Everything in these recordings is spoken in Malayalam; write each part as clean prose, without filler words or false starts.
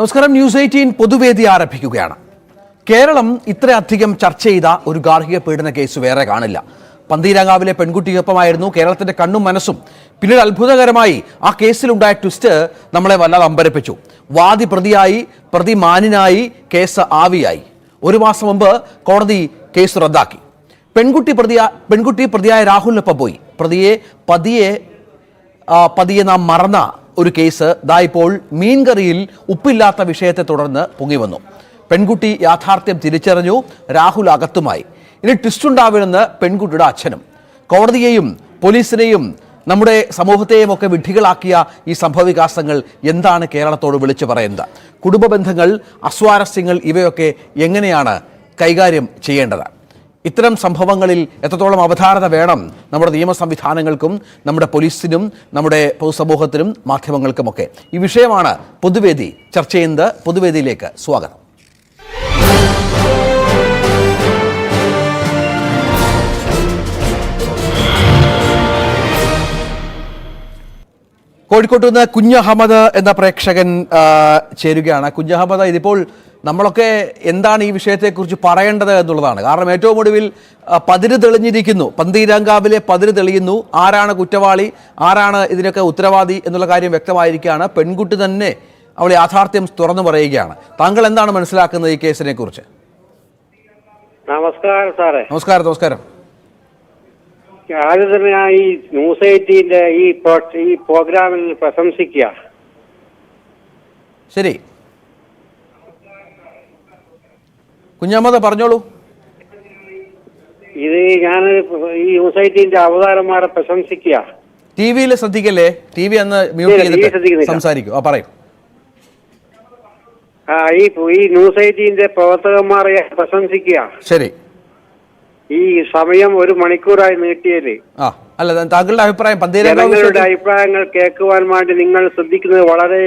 നമസ്കാരം. ന്യൂസ് 18 പൊതുവേദി ആരംഭിക്കുകയാണ്. കേരളം ഇത്രയധികം ചർച്ച ചെയ്ത ഒരു ഗാർഹിക പീഡന കേസ് വേറെ കാണില്ല. പന്തീരാങ്കാവിലെ പെൺകുട്ടിക്കൊപ്പമായിരുന്നു കേരളത്തിന്റെ കണ്ണും മനസ്സും. പിന്നീട് അത്ഭുതകരമായി ആ കേസിലുണ്ടായ ട്വിസ്റ്റ് നമ്മളെ വല്ലാതെ അമ്പരപ്പിച്ചു. വാദി പ്രതിയായി, പ്രതി മാന്യനായി, കേസ് ആവിയായി. ഒരു മാസം മുമ്പ് കോടതി കേസ് റദ്ദാക്കി. പെൺകുട്ടി പ്രതിയായ രാഹുലിനൊപ്പം പോയി. പ്രതിയെ പതിയെ നാം മറന്ന ഒരു കേസ് ഇപ്പോൾ മീൻകറിയിൽ ഉപ്പില്ലാത്ത വിഷയത്തെ തുടർന്ന് പൊങ്ങി വന്നു. പെൺകുട്ടി യാഥാർത്ഥ്യം തിരിച്ചറിഞ്ഞു. രാഹുൽ അകത്തുമായി. ഇനി ട്വിസ്റ്റുണ്ടാവുമെന്ന് പെൺകുട്ടിയുടെ അച്ഛനും. കോടതിയെയും പോലീസിനെയും നമ്മുടെ സമൂഹത്തെയും ഒക്കെ വിഡ്ഢികളാക്കിയ ഈ സംഭവവികാസങ്ങൾ എന്താണ് കേരളത്തോട് വിളിച്ചു പറയുന്നത്? കുടുംബ ബന്ധങ്ങൾ, അസ്വാരസ്യങ്ങൾ ഇവയൊക്കെ എങ്ങനെയാണ് കൈകാര്യം ചെയ്യേണ്ടത്? ഇത്തരം സംഭവങ്ങളിൽ എത്രത്തോളം അവധാനത വേണം നമ്മുടെ നിയമ സംവിധാനങ്ങൾക്കും, നമ്മുടെ പോലീസിനും, നമ്മുടെ പൊതുസമൂഹത്തിനും, മാധ്യമങ്ങൾക്കുമൊക്കെ? ഈ വിഷയമാണ് പൊതുവേദി ചർച്ച ചെയ്യുന്നത്. പൊതുവേദിയിലേക്ക് സ്വാഗതം. കോഴിക്കോട്ട് നിന്ന് കുഞ്ഞഹമ്മദ് എന്ന പ്രേക്ഷകൻ ചേരുകയാണ്. കുഞ്ഞഹമ്മദ്, ഇതിപ്പോൾ നമ്മളൊക്കെ എന്താണ് ഈ വിഷയത്തെക്കുറിച്ച് പറയേണ്ടത് എന്നുള്ളതാണ്. കാരണം ഏറ്റവും ഒടുവിൽ പതിര് തെളിഞ്ഞിരിക്കുന്നു. പന്തീരാങ്കാവിലെ പതിര് തെളിയുന്നു. ആരാണ് കുറ്റവാളി, ആരാണ് ഇതിനൊക്കെ ഉത്തരവാദി എന്നുള്ള കാര്യം വ്യക്തമായിരിക്കുകയാണ്. പെൺകുട്ടി തന്നെ അവൾ യാഥാർത്ഥ്യം തുറന്നു പറയുകയാണ്. താങ്കൾ എന്താണ് മനസ്സിലാക്കുന്നത് ഈ കേസിനെ കുറിച്ച്? നമസ്കാരം സാറേ. നമസ്കാരം. ആദ്യം തന്നെ ഞാൻ ഈ ന്യൂസ് 18 ഈ പ്രോഗ്രാമിൽ പ്രശംസിക്കുക. ശരി, കുഞ്ഞഹമ്മദ് പറഞ്ഞോളൂ. ഇത് ഞാൻ ഈ ന്യൂസ് 18 അവതാരന്മാരെ പ്രശംസിക്കുക. ടിവിയിൽ ശ്രദ്ധിക്കല്ലേ, ടി വി അന്ന് മ്യൂട്ട് ചെയ്തിട്ട് സംസാരിക്കൂ. പറയും. ഈ ന്യൂസ് 18 പ്രവർത്തകന്മാരെ പ്രശംസിക്കുക. ശരി. ഈ സമയം 1 മണിക്കൂറായി നീട്ടിയല്ലേ? അല്ല, താങ്കളുടെ അഭിപ്രായം? ജനങ്ങളുടെ അഭിപ്രായങ്ങൾ കേൾക്കുവാൻ വേണ്ടി നിങ്ങൾ ശ്രദ്ധിക്കുന്നത് വളരെ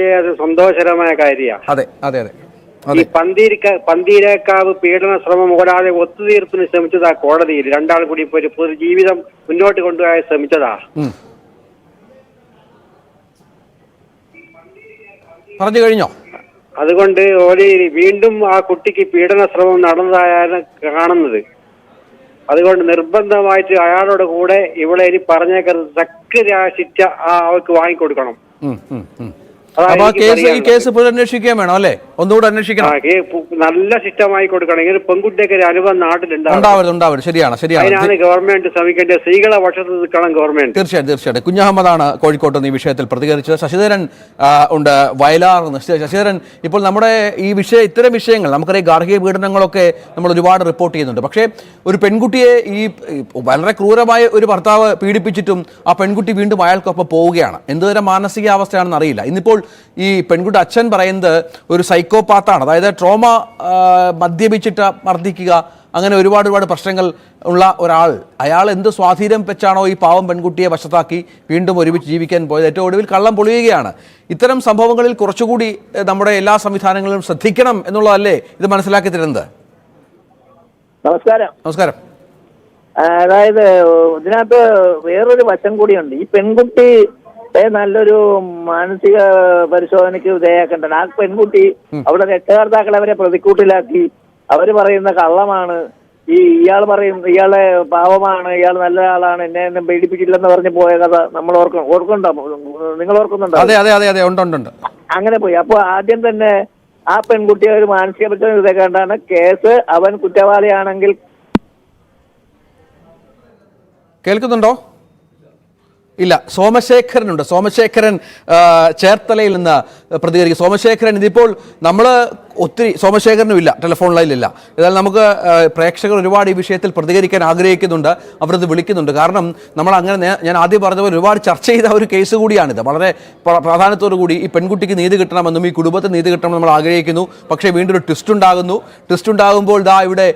സന്തോഷകരമായ കാര്യമാണ്. അതെ. ഈ പന്തീരക്കാവ് പീഡന ശ്രമം കൂടാതെ ഒത്തുതീർപ്പിന് ശ്രമിച്ചതാ കോടതിയിൽ. രണ്ടാൾ കൂടി ഒരു ജീവിതം മുന്നോട്ട് കൊണ്ടുപോകാൻ ശ്രമിച്ചതാ. പറഞ്ഞു കഴിഞ്ഞോ? അതുകൊണ്ട് വീണ്ടും ആ കുട്ടിക്ക് പീഡന ശ്രമം നടന്നതായാണ് കാണുന്നത്. അതുകൊണ്ട് നിർബന്ധമായിട്ട് അയാളോട് കൂടെ ഇവിടെ ഇനി പറഞ്ഞേക്കുന്നത് സക്രിയ ശിക്ഷ അവർക്ക് വാങ്ങിക്കൊടുക്കണം. ഈ കേസ് പുനരന്വേഷിക്കാൻ വേണം അല്ലേ? ഒന്നുകൂടെ അന്വേഷിക്കണം. നല്ല ശിഷ്ടമായി കൊടുക്കണം. ഇങ്ങനെ പെൺകുട്ടിയൊക്കെ ഒരു അനുഭവം നാട്ടിലുണ്ടാവും. ശരിയാണ്. അതിനാണ് ഗവൺമെന്റ് ശ്രമിക്കേണ്ടത്. സ്ത്രീകളെ പക്ഷത്ത് നിൽക്കണം ഗവൺമെന്റ്. തീർച്ചയായിട്ടും. കുഞ്ഞഹമ്മദാണ് കോഴിക്കോട്ട് ഈ വിഷയത്തിൽ പ്രതികരിച്ചത്. ശശിധരൻ ഉണ്ട് വയലാർ. ശശിധരൻ, ഇപ്പോൾ നമ്മുടെ ഇത്തരം വിഷയങ്ങൾ നമുക്കറിയാം, ഗാർഹിക പീഡനങ്ങളൊക്കെ നമ്മൾ ഒരുപാട് റിപ്പോർട്ട് ചെയ്യുന്നുണ്ട്. പക്ഷേ ഒരു പെൺകുട്ടിയെ ഈ വളരെ ക്രൂരമായ ഒരു ഭർത്താവ് പീഡിപ്പിച്ചിട്ടും ആ പെൺകുട്ടി വീണ്ടും അയാൾക്കൊപ്പം പോവുകയാണ്. എന്തുതരം മാനസികാവസ്ഥയാണെന്ന് അറിയില്ല. ഇന്നിപ്പോൾ ഈ പെൺകുട്ടി അച്ഛൻ പറയുന്നത് ഒരു സൈക്കോപാത്താണ്. അതായത് ട്രോമ, മദ്യപിച്ചിട്ട് മർദ്ദിക്കുക, അങ്ങനെ ഒരുപാട് പ്രശ്നങ്ങൾ ഉള്ള ഒരാൾ. അയാൾ എന്ത് സ്വാധീനം വെച്ചാണോ ഈ പാവം പെൺകുട്ടിയെ വശത്താക്കി വീണ്ടും ഒരുമിച്ച് ജീവിക്കാൻ പോയത്? ഏറ്റവും ഒടുവിൽ കള്ളം പൊളിയുകയാണ്. ഇത്തരം സംഭവങ്ങളിൽ കുറച്ചുകൂടി നമ്മുടെ എല്ലാ സംവിധാനങ്ങളും ശ്രദ്ധിക്കണം എന്നുള്ളതല്ലേ ഇത് മനസ്സിലാക്കി തരുന്നത്? നമസ്കാരം. അതായത് ഇതിനകത്ത് വേറൊരു വശം കൂടിയുണ്ട്. ഈ പെൺകുട്ടി നല്ലൊരു മാനസിക പരിശോധനയ്ക്ക് വിധേയാക്കേണ്ടത്. ആ പെൺകുട്ടി അവിടെ രക്ഷകർത്താക്കൾ അവരെ പ്രതിക്കൂട്ടിലാക്കി. അവര് പറയുന്ന കള്ളമാണ്. ഇയാൾ പറയും ഇയാളെ പാവമാണ്, ഇയാൾ നല്ല ആളാണ്, എന്നെ പീഡിപ്പിച്ചില്ലെന്ന് പറഞ്ഞ് പോയ കഥ നമ്മൾ ഓർക്കുന്നുണ്ടോ? നിങ്ങൾ ഓർക്കുന്നുണ്ടോ? അതെ. അങ്ങനെ പോയി. അപ്പൊ ആദ്യം തന്നെ ആ പെൺകുട്ടിയെ ഒരു മാനസിക പരിശോധന വിധേയക്കേണ്ടതാണ്. കേസ് അവൻ കുറ്റവാളിയാണെങ്കിൽ. കേൾക്കുന്നുണ്ടോ? ഇല്ല. സോമശേഖരനുണ്ട്. സോമശേഖരൻ ചേർത്തലയിൽ നിന്ന് പ്രതികരിക്കും. സോമശേഖരൻ, ഇതിപ്പോൾ നമ്മൾ ഒത്തിരി, സോമശേഖരനും ഇല്ല, ടെലിഫോൺ ലൈനിലില്ല. എന്നാൽ നമുക്ക് പ്രേക്ഷകർ ഒരുപാട് ഈ വിഷയത്തിൽ പ്രതികരിക്കാൻ ആഗ്രഹിക്കുന്നുണ്ട്. അവരത് വിളിക്കുന്നുണ്ട്. കാരണം നമ്മൾ അങ്ങനെ ഞാൻ ആദ്യം പറഞ്ഞ പോലെ ഒരുപാട് ചർച്ച ചെയ്ത ഒരു കേസ് കൂടിയാണിത്. വളരെ പ്രാധാന്യത്തോടു കൂടി ഈ പെൺകുട്ടിക്ക് നീതി കിട്ടണമെന്നും ഈ കുടുംബത്തിന് നീതി കിട്ടണമെന്ന് നമ്മൾ ആഗ്രഹിക്കുന്നു. പക്ഷേ വീണ്ടും ഒരു ട്വിസ്റ്റ് ഉണ്ടാകുമ്പോൾ ഇവിടെ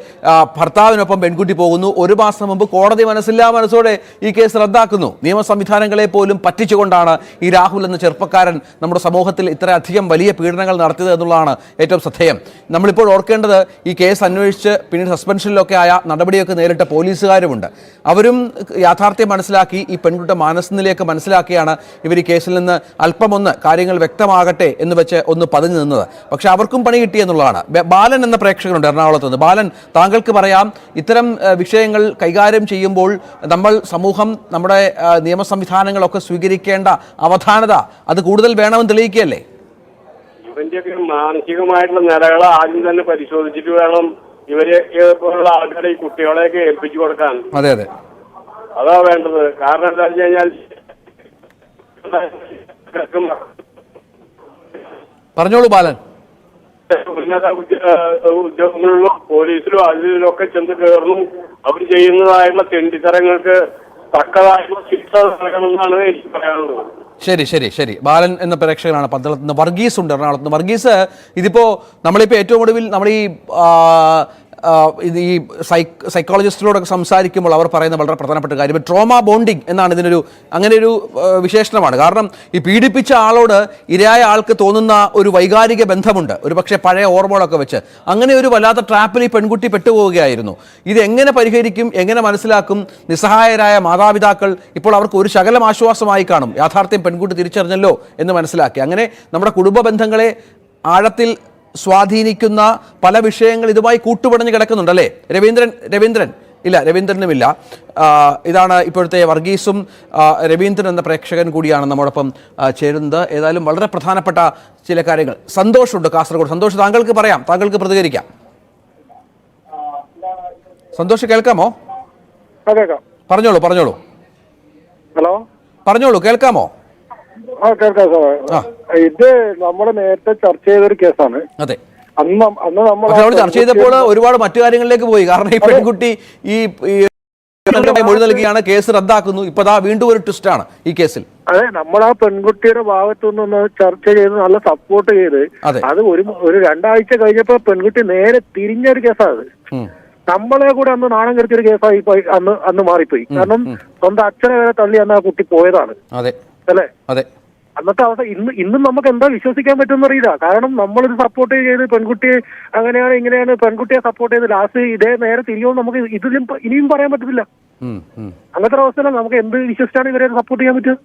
ഭർത്താവിനൊപ്പം പെൺകുട്ടി പോകുന്നു. ഒരു മാസം മുമ്പ് കോടതി മനസ്സോടെ ഈ കേസ് റദ്ദാക്കുന്നു. നിയമ സംവിധാനങ്ങളെ പോലും പറ്റിച്ചുകൊണ്ടാണ് ഈ രാഹുൽ എന്ന ചെറുപ്പക്കാരൻ നമ്മുടെ സമൂഹത്തിൽ ഇത്തരം ഇത്രയധികം വലിയ പീഡനങ്ങൾ നടത്തിയത് എന്നുള്ളതാണ് ഏറ്റവും ശ്രദ്ധേയം. നമ്മളിപ്പോൾ ഓർക്കേണ്ടത് ഈ കേസ് അന്വേഷിച്ച് പിന്നീട് സസ്പെൻഷനിലൊക്കെ ആയ നടപടിയൊക്കെ നേരിട്ട പോലീസുകാരുമുണ്ട്. അവരും യാഥാർത്ഥ്യം മനസ്സിലാക്കി ഈ പെൺകുട്ടിയുടെ മാനസനിലയൊക്കെ മനസ്സിലാക്കിയാണ് ഇവർ ഈ കേസിൽ നിന്ന് അല്പമൊന്ന് കാര്യങ്ങൾ വ്യക്തമാകട്ടെ എന്ന് വെച്ച് ഒന്ന് പതിഞ്ഞു നിന്നത്. പക്ഷെ അവർക്കും പണി കിട്ടി എന്നുള്ളതാണ്. ബാലൻ എന്ന പ്രേക്ഷകനുണ്ട് എറണാകുളത്ത് നിന്ന്. ബാലൻ, താങ്കൾക്ക് പറയാം, ഇത്തരം വിഷയങ്ങൾ കൈകാര്യം ചെയ്യുമ്പോൾ നമ്മൾ സമൂഹം നമ്മുടെ നിയമ സംവിധാനങ്ങളൊക്കെ സ്വീകരിക്കേണ്ട അവധാനത അത് കൂടുതൽ വേണമെന്ന് തെളിയിക്കുകയല്ലേ? ഇവന്റെയൊക്കെ മാനസികമായിട്ടുള്ള നിലകളെ ആദ്യം തന്നെ പരിശോധിച്ചിട്ട് വേണം ഇവരെ പോലുള്ള ആൾക്കാരെ ഈ കുട്ടികളെയൊക്കെ ഏൽപ്പിച്ചു കൊടുക്കാൻ. അതെ അതെ, അതാ വേണ്ടത്. കാരണം എന്താ വെച്ച് കഴിഞ്ഞാൽ പറഞ്ഞോളൂ ബാലൻ. ഉന്നത ഉദ്യോഗങ്ങളിലും പോലീസിലും അതിലൊക്കെ ചെന്ന് കയറുന്നു. അവർ ചെയ്യുന്നതായിട്ടുള്ള തെണ്ടിത്തരങ്ങൾക്ക് തക്കതായിട്ടുള്ള ശിക്ഷ നൽകണമെന്നാണ് എനിക്ക് പറയാനുള്ളത്. ശരി ശരി ശരി. ബാലൻ എന്ന പ്രേക്ഷകനാണ് പന്തളത്ത് നിന്ന്. വർഗീസ് ഉണ്ട് എറണാകുളത്ത് നിന്ന്. വർഗീസ്, ഇതിപ്പോ നമ്മളിപ്പോൾ ഏറ്റവും ഒടുവിൽ നമ്മൾ ഈ സൈക്കോളജിസ്റ്റിനോടൊക്കെ സംസാരിക്കുമ്പോൾ അവർ പറയുന്ന വളരെ പ്രധാനപ്പെട്ട കാര്യം ട്രോമ ബോണ്ടിങ് എന്നാണ്. ഇതിനൊരു അങ്ങനെ ഒരു വിശേഷണമാണ്. കാരണം ഈ പീഡിപ്പിച്ച ആളോട് ഇരയായ ആൾക്ക് തോന്നുന്ന ഒരു വൈകാരിക ബന്ധമുണ്ട്, ഒരു പക്ഷേ പഴയ ഓർമ്മകളൊക്കെ വെച്ച്. അങ്ങനെ ഒരു വല്ലാത്ത ട്രാപ്പിൽ ഈ പെൺകുട്ടി പെട്ടുപോവുകയായിരുന്നു. ഇത് എങ്ങനെ പരിഹരിക്കും, എങ്ങനെ മനസ്സിലാക്കും? നിസ്സഹായരായ മാതാപിതാക്കൾ ഇപ്പോൾ അവർക്ക് ഒരു ശകലം ആശ്വാസമായി കാണും. യാഥാർത്ഥ്യം പെൺകുട്ടി തിരിച്ചറിഞ്ഞല്ലോ എന്ന് മനസ്സിലാക്കി. അങ്ങനെ നമ്മുടെ കുടുംബ ബന്ധങ്ങളെ ആഴത്തിൽ സ്വാധീനിക്കുന്ന പല വിഷയങ്ങൾ ഇതുമായി കൂട്ടുപടഞ്ഞ് കിടക്കുന്നുണ്ടല്ലേ? രവീന്ദ്രൻ ഇല്ല, രവീന്ദ്രനുമില്ല. ഇതാണ് ഇപ്പോഴത്തെ വർഗീസും. രവീന്ദ്രൻ എന്ന പ്രേക്ഷകൻ കൂടിയാണ് നമ്മോടൊപ്പം ചേരുന്നത്. ഏതായാലും വളരെ പ്രധാനപ്പെട്ട ചില കാര്യങ്ങൾ. സന്തോഷുണ്ട് കാസർഗോഡ്. സന്തോഷ്, താങ്കൾക്ക് പറയാം, താങ്കൾക്ക് പ്രതികരിക്കാം. സന്തോഷ്, കേൾക്കാമോ? പറഞ്ഞോളൂ പറഞ്ഞോളൂ. ഹലോ, പറഞ്ഞോളൂ, കേൾക്കാമോ? കേൾക്കാം സാർ. ഇത് നമ്മൾ നേരത്തെ ചർച്ച ചെയ്തൊരു കേസാണ്. അതെ, അന്ന് നമ്മൾ ചർച്ച ചെയ്തപ്പോൾ ഒരുപാട് മറ്റു കാര്യങ്ങളിലേക്ക് പോയി. കാരണം ഈ പെൺകുട്ടി ഈ മൊഴി നൽകിയാണ്, കേസ് റദ്ദാക്കുന്നു. ഇപ്പതാ വീണ്ടും ഒരു ട്വിസ്റ്റാണ് ഈ കേസിൽ. അതെ, നമ്മൾ ആ പെൺകുട്ടിയുടെ ഭാഗത്തു നിന്ന് ചർച്ച ചെയ്ത് നല്ല സപ്പോർട്ട് ചെയ്ത് അത് ഒരു 2 ആഴ്ച കഴിഞ്ഞപ്പോ പെൺകുട്ടി നേരെ തിരിഞ്ഞൊരു കേസാണ്. നമ്മളെ കൂടെ അന്ന് നാണം കെടുത്തിയൊരു കേസായി അന്ന് മാറിപ്പോയി. കാരണം സ്വന്തം അച്ഛനെ വരെ തള്ളി അന്ന് ആ കുട്ടി പോയതാണ്. അല്ലേ? അതെ. അന്നത്തെ അവസ്ഥ ഇന്നും നമുക്ക് എന്താ വിശ്വസിക്കാൻ പറ്റുമെന്ന് അറിയില്ല. കാരണം നമ്മളിത് സപ്പോർട്ട് ചെയ്ത് പെൺകുട്ടിയെ അങ്ങനെയാണ് ഇങ്ങനെയാണ് പെൺകുട്ടിയെ സപ്പോർട്ട് ചെയ്ത് ലാസ്റ്റ് ഇതേ നേരെ തിരിയുമെന്ന് നമുക്ക് ഇതിലും ഇനിയും പറയാൻ പറ്റത്തില്ല. അങ്ങനത്തെ അവസ്ഥയില നമുക്ക് എന്ത് വിശ്വസിച്ചാണ് ഇവരെ സപ്പോർട്ട് ചെയ്യാൻ പറ്റുക?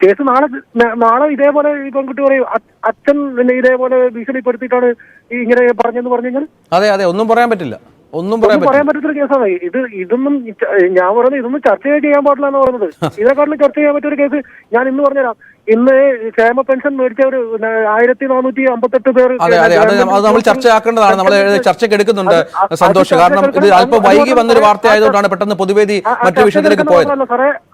കേസ് നാളെ ഇതേപോലെ ഈ പെൺകുട്ടി പറയും അച്ഛൻ ഇതേപോലെ ഭീഷണിപ്പെടുത്തിയിട്ടാണ് ഇങ്ങനെ പറഞ്ഞെന്ന് പറഞ്ഞു കഴിഞ്ഞാൽ അതെ അതെ, ഒന്നും പറയാൻ പറ്റില്ല. ഒന്നും പറയാൻ പറ്റുന്ന കേസാണ് ഇതൊന്നും. ഞാൻ പറയുന്നത് ഇതൊന്നും ചർച്ച ചെയ്യാൻ പാടില്ല എന്ന് പറയുന്നത്. ഇതിനെക്കാട്ടിലും ചർച്ച ചെയ്യാൻ പറ്റിയ ഒരു കേസ് ഞാൻ ഇന്ന് പറഞ്ഞുതരാം. ഇന്ന് ക്ഷേമ പെൻഷൻ മേടിച്ച ഒരു 1458 പേർ നമ്മൾ ചർച്ചയാക്കേണ്ടതാണ്. നമ്മൾ ചർച്ചയ്ക്ക് എടുക്കുന്നുണ്ട് സന്തോഷ്. കാരണം ഇത് അല്പം വൈകി വന്നൊരു വാർത്ത ആയതുകൊണ്ടാണ് പെട്ടെന്ന് പൊതുവേദി മറ്റു വിഷയത്തിലേക്ക് പോയത്.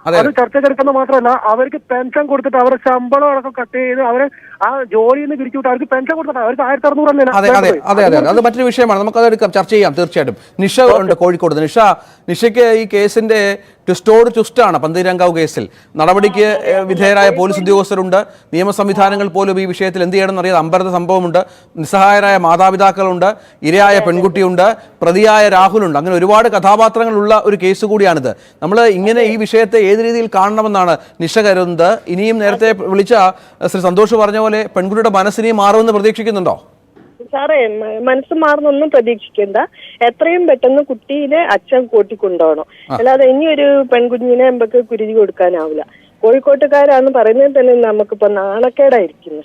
അത് ചർച്ചയ്ക്ക് എടുക്കുന്ന മാത്രമല്ല, അവർക്ക് പെൻഷൻ കൊടുത്തിട്ട് അവരുടെ ശമ്പളം അടക്കം കട്ട് ചെയ്ത് അവരെ ആ ജോലിയിൽ നിന്ന് പിരിച്ചുവിട്ട് അവർക്ക് പെൻഷൻ കൊടുത്തിട്ട് അവർക്ക് 1600 അതെ അതെ അതെ അതെ, അത് മറ്റൊരു വിഷയമാണ്. നമുക്കത് എടുക്കാം, ചർച്ച ചെയ്യാം തീർച്ചയായിട്ടും. നിഷ ഉണ്ട് കോഴിക്കോട്. നിഷയ്ക്ക് ഈ കേസിന്റെ ട്വിസ്റ്റോട് ട്വിസ്റ്റാണ്. പന്തീരാങ്കാവ് കേസിൽ നടപടിക്ക് വിധേയരായ പോലീസ് ഉദ്യോഗസ്ഥരുണ്ട്. നിയമ സംവിധാനങ്ങൾ പോലും ഈ വിഷയത്തിൽ എന്ത് ചെയ്യണമെന്ന് അറിയാതെ അമ്പരത സംഭവമുണ്ട്. നിസ്സഹായരായ മാതാപിതാക്കളുണ്ട്, ഇരയായ പെൺകുട്ടിയുണ്ട്, പ്രതിയായ രാഹുലുണ്ട്. അങ്ങനെ ഒരുപാട് കഥാപാത്രങ്ങളുള്ള ഒരു കേസ് കൂടിയാണിത്. നമ്മൾ ഇങ്ങനെ ഈ വിഷയത്തെ ഏത് രീതിയിൽ കാണണമെന്നാണ് നിഷ കരുതുന്നത്? ഇനിയും നേരത്തെ വിളിച്ച ശ്രീ സന്തോഷ് പറഞ്ഞ പോലെ പെൺകുട്ടിയുടെ മനസ്സിനെയും മാറുമെന്ന് പ്രതീക്ഷിക്കുന്നുണ്ടോ? സാറേ, മനസ്സ് മാറുന്നൊന്നും പ്രതീക്ഷിക്കണ്ട. എത്രയും പെട്ടെന്ന് കുട്ടീനെ അച്ഛൻ കൂട്ടിക്കൊണ്ടുപോകണം. അല്ലാതെ ഇനിയൊരു പെൺകുഞ്ഞിനെ നമുക്ക് കുരുതി കൊടുക്കാനാവില്ല. കോഴിക്കോട്ടുകാരാന്ന് പറയുന്നത് തന്നെ നമുക്കിപ്പോ നാണക്കേടായിരിക്കുന്നു.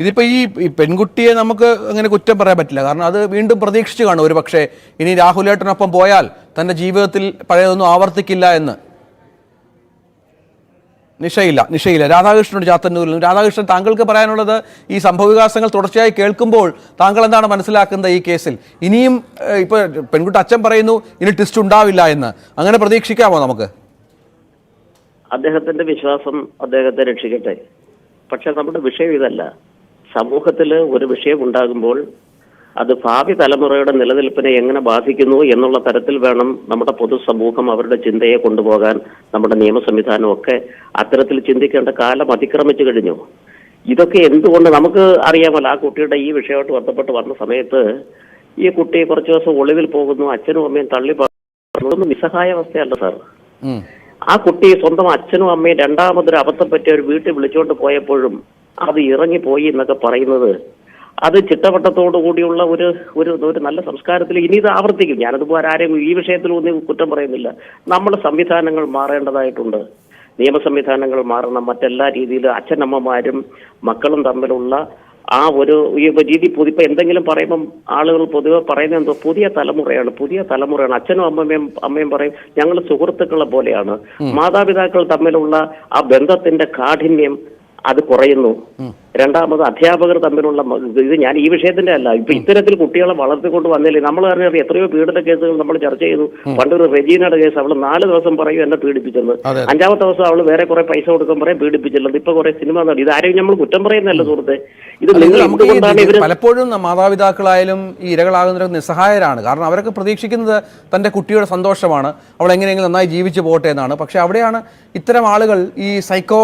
ഇതിപ്പോ ഈ പെൺകുട്ടിയെ നമുക്ക് അങ്ങനെ കുറ്റം പറയാൻ പറ്റില്ല. കാരണം അത് വീണ്ടും പ്രതീക്ഷിച്ചു കാണും ഒരു പക്ഷേ ഇനി രാഹുലേട്ടനൊപ്പം പോയാൽ തന്റെ ജീവിതത്തിൽ പഴയതൊന്നും ആവർത്തിക്കില്ല എന്ന്. നിഷയില്ല. രാധാകൃഷ്ണനോട് ചാത്തന്നൂരിൽ. രാധാകൃഷ്ണൻ, താങ്കൾക്ക് പറയാനുള്ളത് ഈ സംഭവവികാസങ്ങൾ തുടർച്ചയായി കേൾക്കുമ്പോൾ താങ്കൾ എന്താണ് മനസ്സിലാക്കുന്നത് ഈ കേസിൽ? ഇനിയും ഇപ്പൊ പെൺകുട്ടി അച്ഛൻ പറയുന്നു ഇനി ട്വിസ്റ്റ് ഉണ്ടാവില്ല എന്ന്. അങ്ങനെ പ്രതീക്ഷിക്കാമോ നമുക്ക്? അദ്ദേഹത്തിന്റെ വിശ്വാസം അദ്ദേഹത്തെ രക്ഷിക്കട്ടെ. പക്ഷെ നമ്മുടെ വിഷയം ഇതല്ല. സമൂഹത്തിൽ ഒരു വിഷയം ഉണ്ടാകുമ്പോൾ അത് ഭാവി തലമുറയുടെ നിലനിൽപ്പിനെ എങ്ങനെ ബാധിക്കുന്നു എന്നുള്ള തരത്തിൽ വേണം നമ്മുടെ പൊതുസമൂഹം അവരുടെ ചിന്തയെ കൊണ്ടുപോകാൻ. നമ്മുടെ നിയമ സംവിധാനം ഒക്കെ അത്തരത്തിൽ ചിന്തിക്കേണ്ട കാലം അതിക്രമിച്ചു കഴിഞ്ഞു. ഇതൊക്കെ എന്തുകൊണ്ട് നമുക്ക് അറിയാമല്ലോ. ആ കുട്ടിയുടെ ഈ വിഷയമായിട്ട് ബന്ധപ്പെട്ട് വന്ന സമയത്ത് ഈ കുട്ടി കുറച്ചു ദിവസം ഒളിവിൽ പോകുന്നു, അച്ഛനും അമ്മയും തള്ളി പോകുന്നു. നിസ്സഹായാവസ്ഥയല്ല സാർ. ആ കുട്ടി സ്വന്തം അച്ഛനും അമ്മയും രണ്ടാമതൊരു അബദ്ധം പറ്റിയ ഒരു വീട്ടിൽ വിളിച്ചുകൊണ്ട് പോയപ്പോഴും അത് ഇറങ്ങിപ്പോയി എന്നൊക്കെ പറയുന്നത് അത് ചിട്ടവട്ടത്തോടു കൂടിയുള്ള ഒരു ഒരു ഒരു നല്ല സംസ്കാരത്തിൽ ഇനി ഇത് ആവർത്തിക്കും. ഞാനതുപോലെ ആരെയും ഈ വിഷയത്തിലൊന്നും കുറ്റം പറയുന്നില്ല. നമ്മുടെ സംവിധാനങ്ങൾ മാറേണ്ടതായിട്ടുണ്ട്. നിയമ സംവിധാനങ്ങൾ മാറണം. മറ്റെല്ലാ രീതിയിലും അച്ഛനമ്മമാരും മക്കളും തമ്മിലുള്ള ആ ഒരു ഈ രീതി ഇപ്പൊ എന്തെങ്കിലും പറയുമ്പം ആളുകൾ പൊതുവെ പറയുന്നത് എന്തോ പുതിയ തലമുറയാണ്. അച്ഛനും അമ്മയും പറയും ഞങ്ങൾ സുഹൃത്തുക്കളെ പോലെയാണ്. മാതാപിതാക്കൾ തമ്മിലുള്ള ആ ബന്ധത്തിന്റെ കാഠിന്യം അത് കുറയുന്നു. രണ്ടാമത് അധ്യാപകർ തമ്മിലുള്ള ഇത് ഞാൻ ഈ വിഷയത്തിന്റെ അല്ല, ഇപ്പൊ ഇത്തരത്തിൽ കുട്ടികളെ വളർത്തിക്കൊണ്ട് വന്നില്ലേ. നമ്മൾ അറിയാം എത്രയോ പീഡന കേസുകൾ നമ്മൾ ചർച്ച ചെയ്തു. പണ്ടൊരു റെജീനയുടെ കേസ്, അവള് 4 ദിവസം പറയും എന്നെ പീഡിപ്പിച്ചെന്ന്, 5ാമത്തെ ദിവസം അവള് വേറെ കുറെ പൈസ കൊടുക്കാൻ പറയും പീഡിപ്പിച്ചില്ലെന്ന്. ഇപ്പൊ കുറെ സിനിമ നടി, ഇത് ആരെയും നമ്മൾ കുറ്റം പറയുന്നല്ല സുഹൃത്തെ. ഇത് എന്തുകൊണ്ടാണ് ഇവര് പലപ്പോഴും മാതാപിതാക്കളായാലും ഈ ഇരകളാകുന്നവർ നിസ്സഹായരാണ്. കാരണം അവരൊക്കെ പ്രതീക്ഷിക്കുന്നത് തന്റെ കുട്ടിയുടെ സന്തോഷമാണ്, അവൾ എങ്ങനെയെങ്കിലും നന്നായി ജീവിച്ചു പോട്ടെ എന്നാണ്. പക്ഷെ അവിടെയാണ് ഇത്തരം ആളുകൾ ഈ സൈക്കോ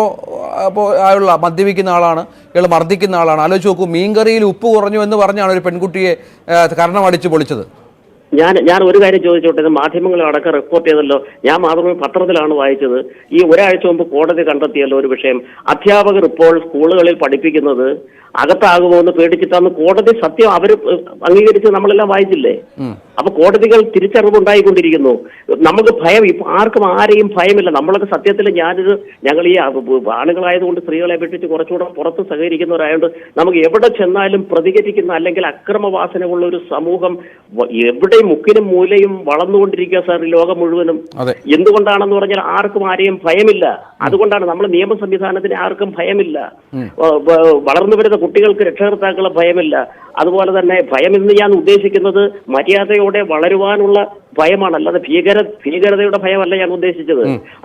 ആയുള്ള മദ്യപിക്കുന്ന ആളാണ്, ഇയാൾ മർദ്ദിക്കുന്ന ആളാണ്. ആലോചിച്ച് നോക്കൂ, മീൻകറിയിൽ ഉപ്പ് കുറഞ്ഞു എന്ന് പറഞ്ഞാണ് ഒരു പെൺകുട്ടിയെ കർണം അടിച്ചു പൊളിച്ചത്. ഞാൻ ഒരു കാര്യം ചോദിച്ചോട്ടെ, മാധ്യമങ്ങൾ അടക്കം റിപ്പോർട്ട് ചെയ്തല്ലോ, ഞാൻ മാതൃഭൂമി പത്രത്തിലാണ് വായിച്ചത്. ഈ ഒരാഴ്ച മുമ്പ് കോടതി കണ്ടെത്തിയല്ലോ ഒരു വിഷയം, അധ്യാപകർ ഇപ്പോൾ സ്കൂളുകളിൽ പഠിപ്പിക്കുന്നത് അകത്താകുമോ എന്ന് പേടിച്ചിട്ടാന്ന് കോടതി സത്യം അവര് അംഗീകരിച്ച് നമ്മളെല്ലാം വായിച്ചില്ലേ. അപ്പൊ കോടതികൾ തിരിച്ചറിവുണ്ടായിക്കൊണ്ടിരിക്കുന്നു. നമുക്ക് ഭയം, ഇപ്പൊ ആർക്കും ആരെയും ഭയമില്ല. നമ്മളൊക്കെ സത്യത്തിൽ ഞങ്ങൾ ഈ ആണുങ്ങളായതുകൊണ്ട് സ്ത്രീകളെ അപേക്ഷിച്ച് കുറച്ചുകൂടെ പുറത്ത് സഹകരിക്കുന്നവരായതുകൊണ്ട് നമുക്ക് എവിടെ ചെന്നാലും പ്രതികരിക്കുന്ന അല്ലെങ്കിൽ അക്രമവാസനയുള്ള ഒരു സമൂഹം എവിടെയും മുക്കിനും മൂലയും വളർന്നുകൊണ്ടിരിക്കുക സാർ, ലോകം മുഴുവനും. എന്തുകൊണ്ടാണെന്ന് പറഞ്ഞാൽ ആർക്കും ആരെയും ഭയമില്ല. അതുകൊണ്ടാണ് നമ്മൾ നിയമ സംവിധാനത്തിന് ആർക്കും ഭയമില്ല. വളർന്നു വരുന്ന കുട്ടികൾക്ക് രക്ഷകർത്താക്കളെ ഭയമില്ല. അതുപോലെ തന്നെ ഭയം എന്ന് ഞാൻ ഉദ്ദേശിക്കുന്നത് മര്യാദയോടെ വളരുവാനുള്ള ഭയമാണ്, അല്ലാതെ ഭീകരതയുടെ ഭയമല്ല ഞാൻ ഉദ്ദേശിച്ചത്.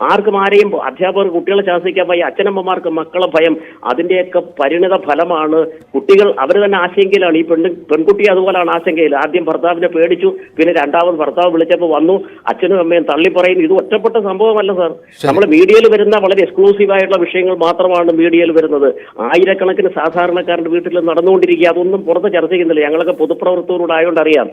ആർക്കും ആരെയും അധ്യാപകർ കുട്ടികളെ ശാസിക്കാൻ ഭയം, അച്ഛനമ്മമാർക്ക് മക്കളെ ഭയം, അതിന്റെയൊക്കെ പരിണിത ഫലമാണ്. കുട്ടികൾ അവർ തന്നെ ആശങ്കയിലാണ്. ഈ പെൺകുട്ടി അതുപോലെയാണ് ആശങ്കയിൽ. ആദ്യം ഭർത്താവിനെ പേടിച്ചു, പിന്നെ രണ്ടാമത് ഭർത്താവ് വിളിച്ചപ്പോൾ വന്നു, അച്ഛനും അമ്മയും തള്ളി പറയുന്നു. ഇത് ഒറ്റപ്പെട്ട സംഭവമല്ല സാർ. നമ്മൾ മീഡിയയിൽ വരുന്ന വളരെ എക്സ്ക്ലൂസീവ് ആയിട്ടുള്ള വിഷയങ്ങൾ മാത്രമാണ് മീഡിയയിൽ വരുന്നത്. ആയിരക്കണക്കിന് സാധാരണക്കാരുടെ വീട്ടിൽ നടന്നുകൊണ്ടിരിക്കുക. അതൊന്നും പുറത്ത് ചർച്ച ചെയ്യുന്നില്ല. ഞങ്ങളൊക്കെ പൊതുപ്രവർത്തകരോട് ആയതുകൊണ്ട് അറിയാം.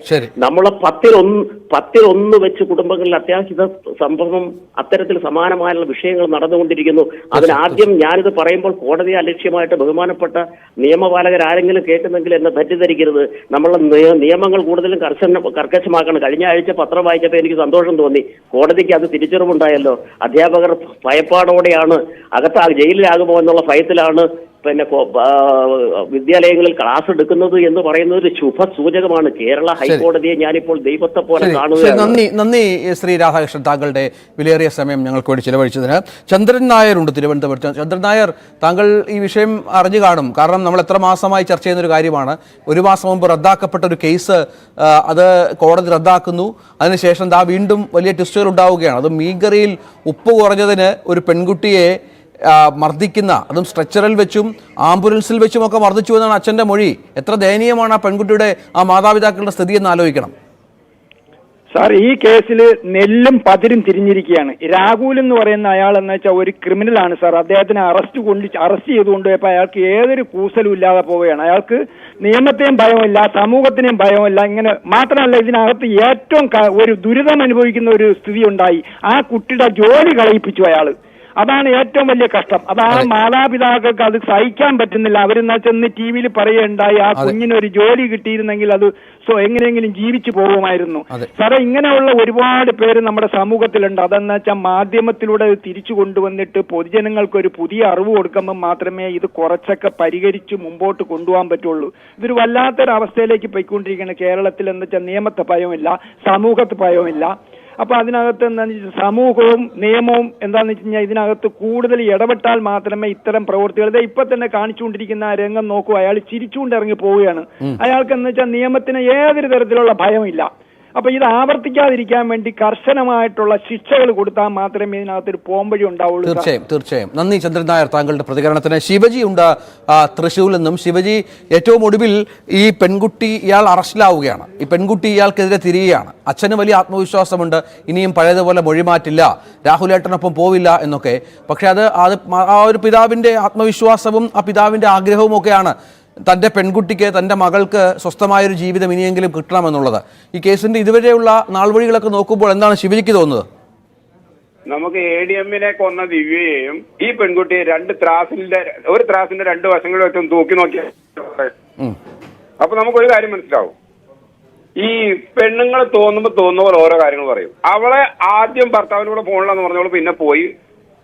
നമ്മളെ 10-1 വെച്ച് കുടുംബങ്ങളിൽ അത്യാഹിത സംഭവം അത്തരത്തിൽ സമാനമായുള്ള വിഷയങ്ങൾ നടന്നുകൊണ്ടിരിക്കുന്നു. അതിനാദ്യം ഞാനിത് പറയുമ്പോൾ കോടതിയെ അലക്ഷ്യമായിട്ട് ബഹുമാനപ്പെട്ട നിയമപാലകരാരെങ്കിലും കേൾക്കുന്നെങ്കിൽ എന്നെ തെറ്റിദ്ധരിക്കരുത്. നമ്മളെ നിയമങ്ങൾ കൂടുതലും കർക്കശമാക്കണം. കഴിഞ്ഞ ആഴ്ച പത്രം വായിച്ചപ്പോൾ എനിക്ക് സന്തോഷം തോന്നി. കോടതിക്ക് അത് തിരിച്ചറിവുണ്ടായല്ലോ. അധ്യാപകർ ഭയപ്പാടോടെയാണ് ജയിലിലാകുമോ എന്നുള്ള ഭയത്തിലാണ് പിന്നെ വിദ്യാലയങ്ങളിൽ ക്ലാസ് എടുക്കുന്നത് എന്ന് പറയുന്നത് ഒരു ശുഭസൂചകമാണ്. കേരള ഹൈക്കോടതിയെ ഞാനിപ്പോൾ ദൈവത്തെ പോലെ കാണുകയാണ്. നന്ദി ശ്രീ രാധാകൃഷ്ണൻ, താങ്കളുടെ വിലയേറിയ സമയം ഞങ്ങൾക്ക് വേണ്ടി ചിലവഴിച്ചതിന്. ചന്ദ്രൻ നായർ ഉണ്ട് തിരുവനന്തപുരത്ത്. ചന്ദ്രൻ നായർ, താങ്കൾ ഈ വിഷയം അറിഞ്ഞു കാണും. കാരണം നമ്മൾ എത്ര മാസമായി ചർച്ച ചെയ്യുന്ന ഒരു കാര്യമാണ്. 1 മാസം മുമ്പ് റദ്ദാക്കപ്പെട്ട ഒരു കേസ്, അത് കോടതി റദ്ദാക്കുന്നു. അതിനുശേഷം വീണ്ടും വലിയ ട്വിസ്റ്റുകൾ ഉണ്ടാവുകയാണ്. അത് മീൻകറിയിൽ ഉപ്പ് കുറഞ്ഞതിന് ഒരു പെൺകുട്ടിയെ മർദ്ദിക്കുന്ന, അതും സ്ട്രെച്ചറിൽ വെച്ചും ആംബുലൻസിൽ വെച്ചും ഒക്കെ മർദ്ദിച്ചു എന്നാണ് അച്ഛൻ്റെ മൊഴി. എത്ര ദയനീയമാണ് ആ പെൺകുട്ടിയുടെ, ആ മാതാപിതാക്കളുടെ സ്ഥിതി എന്ന് ആലോചിക്കണം സാർ. ഈ കേസിൽ നെല്ലും പതിരും തിരിഞ്ഞിരിക്കുകയാണ്. രാഹുൽ എന്ന് പറയുന്ന അയാൾ എന്ന് വെച്ചാൽ ഒരു ക്രിമിനലാണ് സാർ. അദ്ദേഹത്തിനെ അറസ്റ്റ് ചെയ്തുകൊണ്ട് പോയപ്പോൾ അയാൾക്ക് ഏതൊരു കൂസലും ഇല്ലാതെ പോവുകയാണ്. അയാൾക്ക് നിയമത്തെയും ഭയമില്ല, സമൂഹത്തിനെയും ഭയമില്ല. ഇങ്ങനെ മാത്രമല്ല, ഇതിനകത്ത് ഏറ്റവും ഒരു ദുരിതം അനുഭവിക്കുന്ന ഒരു സ്ഥിതി ഉണ്ടായി. ആ കുട്ടിയുടെ ജോലി കളയിപ്പിച്ചു അയാൾ. അതാണ് ഏറ്റവും വലിയ കഷ്ടം. അതാണ് മാതാപിതാക്കൾക്ക് അത് സഹിക്കാൻ പറ്റുന്നില്ല. അവരെന്നാ ചെന്ന് TV-യിൽ പറയുകയുണ്ടായി, ആ കുഞ്ഞിനൊരു ജോലി കിട്ടിയിരുന്നെങ്കിൽ അത് എങ്ങനെയെങ്കിലും ജീവിച്ചു പോകുമായിരുന്നു. സാറേ, ഇങ്ങനെയുള്ള ഒരുപാട് പേര് നമ്മുടെ സമൂഹത്തിലുണ്ട്. അതെന്ന് വെച്ചാൽ മാധ്യമത്തിലൂടെ തിരിച്ചു കൊണ്ടുവന്നിട്ട് പൊതുജനങ്ങൾക്ക് ഒരു പുതിയ അറിവ് കൊടുക്കുമ്പോൾ മാത്രമേ ഇത് കുറച്ചൊക്കെ പരിഹരിച്ച് മുമ്പോട്ട് കൊണ്ടുപോകാൻ പറ്റുള്ളൂ. ഇതൊരു വല്ലാത്തൊരവസ്ഥയിലേക്ക് പോയിക്കൊണ്ടിരിക്കുകയാണ് കേരളത്തിൽ. എന്ന് വെച്ചാൽ നിയമത്തെ ഭയമില്ല, സമൂഹത്തെ ഭയമില്ല. അപ്പൊ അതിനകത്ത് എന്താണെന്ന് വെച്ചാൽ സമൂഹവും നിയമവും എന്താന്ന് വെച്ച് കഴിഞ്ഞാൽ ഇതിനകത്ത് കൂടുതൽ ഇടപെട്ടാൽ മാത്രമേ ഇത്തരം പ്രവൃത്തികൾ, ഇപ്പൊ തന്നെ കാണിച്ചുകൊണ്ടിരിക്കുന്ന ആ രംഗം നോക്കൂ, അയാൾ ചിരിച്ചുകൊണ്ട് ഇറങ്ങി പോവുകയാണ്. അയാൾക്ക് എന്ന് വെച്ചാൽ നിയമത്തിന് ഏതൊരു തരത്തിലുള്ള ഭയമില്ല. അപ്പൊ ഇത് ആവർത്തിക്കാതിരിക്കാൻ വേണ്ടി കർശനമായിട്ടുള്ള ശിക്ഷകൾ കൊടുത്താൽ മാത്രമേ ഇതിനകത്തൊരു പോംവഴി ഉണ്ടാവുള്ളൂ. തീർച്ചയായും. നന്ദി ചന്ദ്രൻ നായർ, താങ്കളുടെ പ്രതികരണത്തിന്. ശിവജി ഉണ്ട് തൃശ്ശൂരിൽ നിന്നും. ശിവജി, ഏറ്റവും ഒടുവിൽ ഈ പെൺകുട്ടി, ഇയാൾ അറസ്റ്റിലാവുകയാണ്. ഈ പെൺകുട്ടി ഇയാൾക്കെതിരെ തിരിയുകയാണ്. അച്ഛന് വലിയ ആത്മവിശ്വാസമുണ്ട്, ഇനിയും പഴയതുപോലെ മൊഴിമാറ്റില്ല, രാഹുലേട്ടനൊപ്പം പോവില്ല എന്നൊക്കെ. പക്ഷെ അത് ആ ഒരു പിതാവിന്റെ ആത്മവിശ്വാസവും ആ പിതാവിന്റെ ആഗ്രഹവും ഒക്കെയാണ് തൻ്റെ പെൺകുട്ടിക്ക്, തൻ്റെ മകൾക്ക് സ്വസ്ഥമായൊരു ജീവിതം ഇനിയെങ്കിലും കിട്ടണമെന്നുള്ളത്. ഈ കേസിൻ്റെ ഇതുവരെയുള്ള നാൾവഴികളൊക്കെ നോക്കുമ്പോൾ എന്താണ് ശിവജിക്ക് തോന്നുന്നത്? നമുക്ക് ADM-നെ കൊന്ന ദിവ്യയെയും ഈ പെൺകുട്ടിയെ ഒരു ത്രാസിന്റെ 2 വശങ്ങളിൽ വെച്ചും തൂക്കി നോക്കിയാൽ അപ്പൊ നമുക്കൊരു കാര്യം മനസ്സിലാവും. ഈ പെണ്ണുങ്ങൾ തോന്നുന്ന പോലെ ഓരോ കാര്യങ്ങൾ പറയും. അവളെ ആദ്യം ഭർത്താവിനോട് പോകണമെന്ന് പറഞ്ഞവള് പിന്നെ പോയി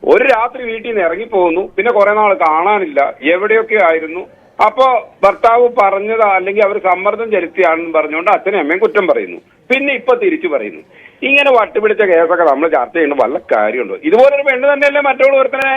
ഒരു രാത്രി വീട്ടിൽ നിന്ന് ഇറങ്ങിപ്പോകുന്നു. പിന്നെ കുറെ നാൾ കാണാനില്ല, എവിടെയൊക്കെ ആയിരുന്നു. അപ്പോ ഭർത്താവ് പറഞ്ഞതാ അല്ലെങ്കിൽ അവർ സമ്മർദ്ദം ചെലുത്തിയാണെന്ന് പറഞ്ഞുകൊണ്ട് അച്ഛനും അമ്മയും കുറ്റം പറയുന്നു. പിന്നെ ഇപ്പൊ തിരിച്ചു പറയുന്നു. ഇങ്ങനെ വട്ടുപിടിച്ച കേസൊക്കെ നമ്മൾ ചർച്ച ചെയ്യുന്നത് വല്ല കാര്യമുണ്ടോ? ഇതുപോലൊരു പെണ്ണ് തന്നെയല്ലേ മറ്റുള്ള ഒരുത്തനെ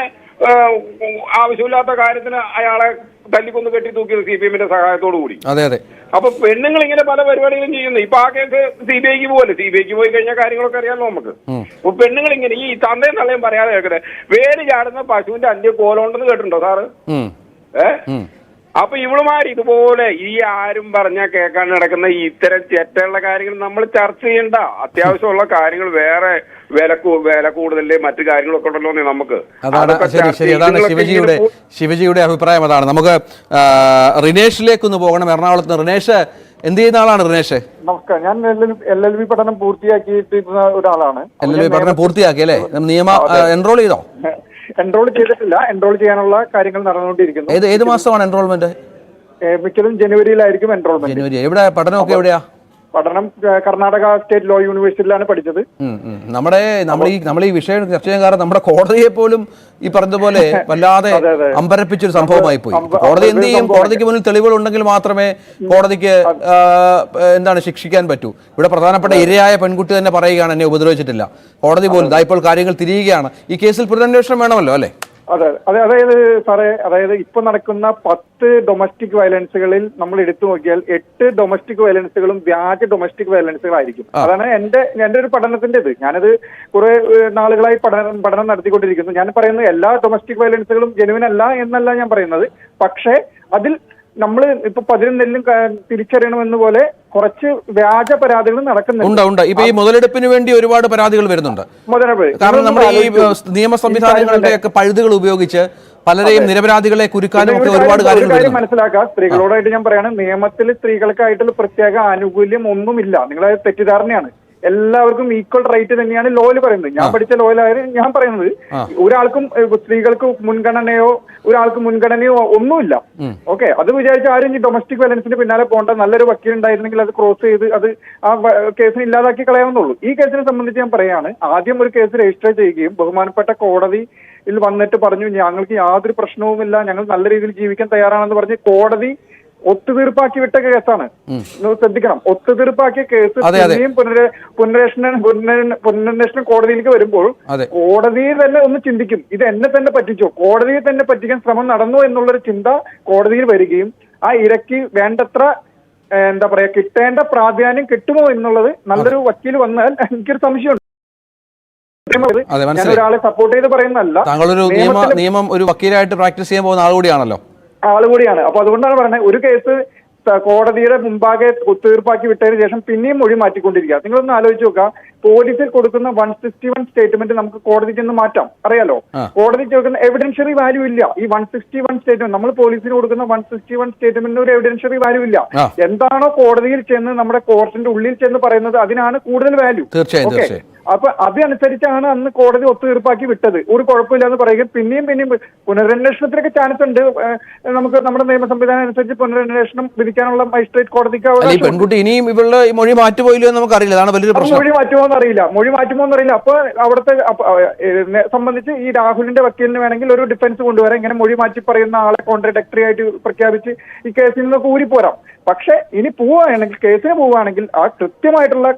ആവശ്യമില്ലാത്ത കാര്യത്തിന് അയാളെ തല്ലിക്കൊന്ന് കെട്ടി തൂക്കിയത് CPM-ന്റെ സഹായത്തോടു കൂടി. അതെ അതെ. അപ്പൊ പെണ്ണുങ്ങൾ ഇങ്ങനെ പല പരിപാടികളും ചെയ്യുന്നു. ഇപ്പൊ ആ കേസ് CBIക്ക് പോലെ CBIക്ക് പോയി കഴിഞ്ഞാൽ കാര്യങ്ങളൊക്കെ അറിയാമല്ലോ നമുക്ക്. അപ്പൊ പെണ്ണുങ്ങൾ ഇങ്ങനെ ഈ തന്തയും തള്ളയും പറയാതെ കേൾക്കുന്നത് വേര് ചാടുന്ന പശുവിന്റെ അന്ത്യം കോലോണ്ടെന്ന് കേട്ടിട്ടുണ്ടോ സാറ്? അപ്പൊ ഇവളുമാർ ഇതുപോലെ ഈ ആരും പറഞ്ഞാൽ കേൾക്കാൻ നടക്കുന്ന ഈ ഇത്തരം തെറ്റുള്ള കാര്യങ്ങൾ നമ്മൾ ചർച്ച ചെയ്യണ്ട. അത്യാവശ്യമുള്ള കാര്യങ്ങൾ വേറെ വില കൂടുതലേ മറ്റു കാര്യങ്ങളൊക്കെ ഉണ്ടല്ലോ നമുക്ക്. അതാണ് ശിവജിയുടെ അഭിപ്രായം. അതാണ്. നമുക്ക് റിനേഷിലേക്കൊന്ന് പോകണം. എറണാകുളത്ത് റിനേഷ് എന്ത് ചെയ്യുന്ന ആളാണ്? റിനേഷ് നമസ്കാരം. ഞാൻ LLB പഠനം പൂർത്തിയാക്കിയിട്ടുള്ള ഒരാളാണ്. LLB പഠനം പൂർത്തിയാക്കി അല്ലേ? എൻറോൾ ചെയ്തോ? എൻറോൾ ചെയ്തിട്ടില്ല. എൻറോൾ ചെയ്യാനുള്ള കാര്യങ്ങൾ നടന്നുകൊണ്ടിരിക്കുന്നു. ഏത് മാസമാണ് എൻറോൾമെന്റ്? മിക്കതും ജനുവരിയിലായിരിക്കും എൻറോൾമെന്റ്. ജനുവരി. എവിടെ പഠനമൊക്കെ എവിടെയാ? പഠനം കർണാടക സ്റ്റേറ്റ് ലോ യൂണിവേഴ്സിറ്റിയിലാണ് പഠിച്ചത്. നമ്മൾ ഈ വിഷയം ചർച്ച ചെയ്യാൻ കാരണം നമ്മുടെ കോടതിയെ പോലും ഈ പറഞ്ഞതുപോലെ വല്ലാതെ അമ്പരപ്പിച്ചൊരു സംഭവമായി പോയി. കോടതി എന്ത് ചെയ്യും? കോടതിക്ക് മുന്നിൽ തെളിവുകൾ ഉണ്ടെങ്കിൽ മാത്രമേ കോടതിക്ക് ശിക്ഷിക്കാൻ പറ്റൂ. ഇവിടെ പ്രധാനപ്പെട്ട ഇരയായ പെൺകുട്ടി തന്നെ പറയുകയാണ് എന്നെ ഉപദ്രവിച്ചിട്ടില്ല. കോടതി പോലും ഇപ്പോൾ കാര്യങ്ങൾ തിരിയുകയാണ്. ഈ കേസിൽ പുനരന്വേഷണം വേണമല്ലോ അല്ലെ? അതെ അതെ. അതായത് സാറേ, ഇപ്പൊ നടക്കുന്ന 10 ഡൊമസ്റ്റിക് വയലൻസുകളിൽ നമ്മൾ എടുത്തു നോക്കിയാൽ 8 ഡൊമസ്റ്റിക് വയലൻസുകളും വ്യാജ ഡൊമസ്റ്റിക് വയലൻസുകളായിരിക്കും. അതാണ് എന്റെ ഒരു പഠനത്തിന്റേത്. ഞാനത് കുറെ നാളുകളായി പഠനം നടത്തിക്കൊണ്ടിരിക്കുന്നു. ഞാൻ പറയുന്നത് എല്ലാ ഡൊമസ്റ്റിക് വയലൻസുകളും ജെനുവിൻ അല്ല എന്നല്ല ഞാൻ പറയുന്നത്. പക്ഷേ അതിൽ നമ്മൾ ഇപ്പൊ 11 തിരിച്ചറിയണമെന്ന് പോലെ കുറച്ച് വ്യാജ പരാതികൾ നടക്കുന്നുണ്ട്. ഇപ്പൊ ഈ മുതലെടുപ്പിന് വേണ്ടി ഒരുപാട് പരാതികൾ വരുന്നുണ്ട്. കാരണം നമ്മുടെ ഈ നിയമ സംവിധാനങ്ങളുടെ ഒക്കെ പഴുതുകൾ ഉപയോഗിച്ച് പലരെയും നിരപരാധികളെ കുരുക്കാനും ഒക്കെ ഒരുപാട് കാര്യങ്ങൾ മനസ്സിലാക്കാം. സ്ത്രീകളോടായിട്ട് ഞാൻ പറയാണ്, നിയമത്തിൽ സ്ത്രീകൾക്കായിട്ടുള്ള പ്രത്യേക ആനുകൂല്യം ഒന്നുമില്ല. നിങ്ങളത് തെറ്റിദ്ധാരണയാണ്. എല്ലാവർക്കും ഈക്വൽ റൈറ്റ് തന്നെയാണ് ലോയിൽ പറയുന്നത്. ഞാൻ പഠിച്ച ലോയിലായാലും ഞാൻ പറയുന്നത് ഒരാൾക്കും സ്ത്രീകൾക്ക് മുൻഗണനയോ ഒന്നുമില്ല. ഓക്കെ, അത് വിചാരിച്ച് ആരും ഈ ഡൊമസ്റ്റിക് വയലൻസിന് പിന്നാലെ പോകേണ്ട. നല്ലൊരു വക്കീൽ ഉണ്ടായിരുന്നെങ്കിൽ അത് ക്രോസ് ചെയ്ത് അത് ആ കേസിന് ഇല്ലാതാക്കി കളയാവുന്നുള്ളൂ. ഈ കേസിനെ സംബന്ധിച്ച് ഞാൻ പറയാണ്, ആദ്യം ഒരു കേസ് രജിസ്റ്റർ ചെയ്യുകയും ബഹുമാനപ്പെട്ട കോടതിയിൽ വന്നിട്ട് പറഞ്ഞു ഞങ്ങൾക്ക് യാതൊരു പ്രശ്നവുമില്ല, ഞങ്ങൾ നല്ല രീതിയിൽ ജീവിക്കാൻ തയ്യാറാണെന്ന് പറഞ്ഞ് കോടതി ഒത്തുതീർപ്പാക്കി വിട്ട കേസാണ്. ശ്രദ്ധിക്കണം, ഒത്തുതീർപ്പാക്കിയ കേസ് പിന്നെയും പുനരന്വേഷണം കോടതിയിലേക്ക് വരുമ്പോൾ കോടതിയിൽ തന്നെ ഒന്ന് ചിന്തിക്കും, ഇത് എന്നെ തന്നെ പറ്റിച്ചോ, കോടതിയെ തന്നെ പറ്റിക്കാൻ ശ്രമം നടന്നു എന്നുള്ളൊരു ചിന്ത കോടതിയിൽ വരികയും ആ ഇരയ്ക്ക് വേണ്ടത്ര കിട്ടേണ്ട പ്രാധാന്യം കിട്ടുമോ എന്നുള്ളത് നല്ലൊരു വക്കീൽ വന്നാൽ എനിക്കൊരു സംശയമുണ്ട്. ഞാൻ ഒരാളെ സപ്പോർട്ട് ചെയ്ത് പറയുന്നതല്ല. താങ്കളൊരു നിയമം ഒരു വക്കീലായിട്ട് പ്രാക്ടീസ് ചെയ്യാൻ പോകുന്ന ആളുകൂടിയാണ്. അപ്പൊ അതുകൊണ്ടാണ് പറയുന്നത്, ഒരു കേസ് കോടതിയുടെ മുമ്പാകെ ഒത്തുതീർപ്പാക്കി വിട്ടതിന് ശേഷം പിന്നെയും മൊഴി മാറ്റിക്കൊണ്ടിരിക്കുക. നിങ്ങളൊന്ന് ആലോചിച്ച് നോക്കുക, പോലീസിൽ കൊടുക്കുന്ന 161 സ്റ്റേറ്റ്മെന്റ് നമുക്ക് കോടതിക്ക് ഒന്ന് മാറ്റാം. അറിയാലോ, കോടതിക്ക് കൊടുക്കുന്ന എവിഡൻഷ്യറി വാല്യൂ ഇല്ല. ഈ 161 സ്റ്റേറ്റ്മെന്റ്, നമ്മൾ പോലീസിന് കൊടുക്കുന്ന 161 സ്റ്റേറ്റ്മെന്റിന് ഒരു എവിഡൻഷ്യറി വാല്യൂ ഇല്ല. എന്താണോ കോടതിയിൽ ചെന്ന് നമ്മുടെ കോർട്ടിന്റെ ഉള്ളിൽ ചെന്ന് പറയുന്നത് അതിനാണ് കൂടുതൽ വാല്യൂ. ഓക്കെ, അപ്പൊ അതനുസരിച്ചാണ് അന്ന് കോടതി ഒത്തുതീർപ്പാക്കി വിട്ടത്. ഒരു കുഴപ്പമില്ലാന്ന് പറയുക. പിന്നെയും പുനരന്വേഷണത്തിനൊക്കെ ചാൻസ് ഉണ്ട്. നമുക്ക് നമ്മുടെ നിയമ സംവിധാനം അനുസരിച്ച് പുനരന്വേഷണം വിധിക്കാനുള്ള മജിസ്ട്രേറ്റ് കോടതിക്ക് പെൺകുട്ടി ഇനിയും ഇവളുടെ മൊഴി മാറ്റുപോയില്ലോ എന്ന് നമുക്കറിയില്ല. അതാണ് വലിയൊരു പ്രശ്നം. മൊഴി മാറ്റുമോന്ന് അറിയില്ല. അപ്പൊ അവിടുത്തെ സംബന്ധിച്ച് ഈ രാഹുലിന്റെ വക്കീലിന് വേണമെങ്കിൽ ഒരു ഡിഫൻസ് കൊണ്ടുവരാം. ഇങ്ങനെ മൊഴി മാറ്റി പറയുന്ന ആളെ കോൺട്രഡിക്ടറി ആയിട്ട് പ്രഖ്യാപിച്ച് ഈ കേസിൽ നിന്നൊക്കെ ഊരിപ്പോരാം. പക്ഷെ ഇനി പോവുകയാണെങ്കിൽ, കേസിന് പോവുകയാണെങ്കിൽ ആ കൃത്യമായിട്ടുള്ള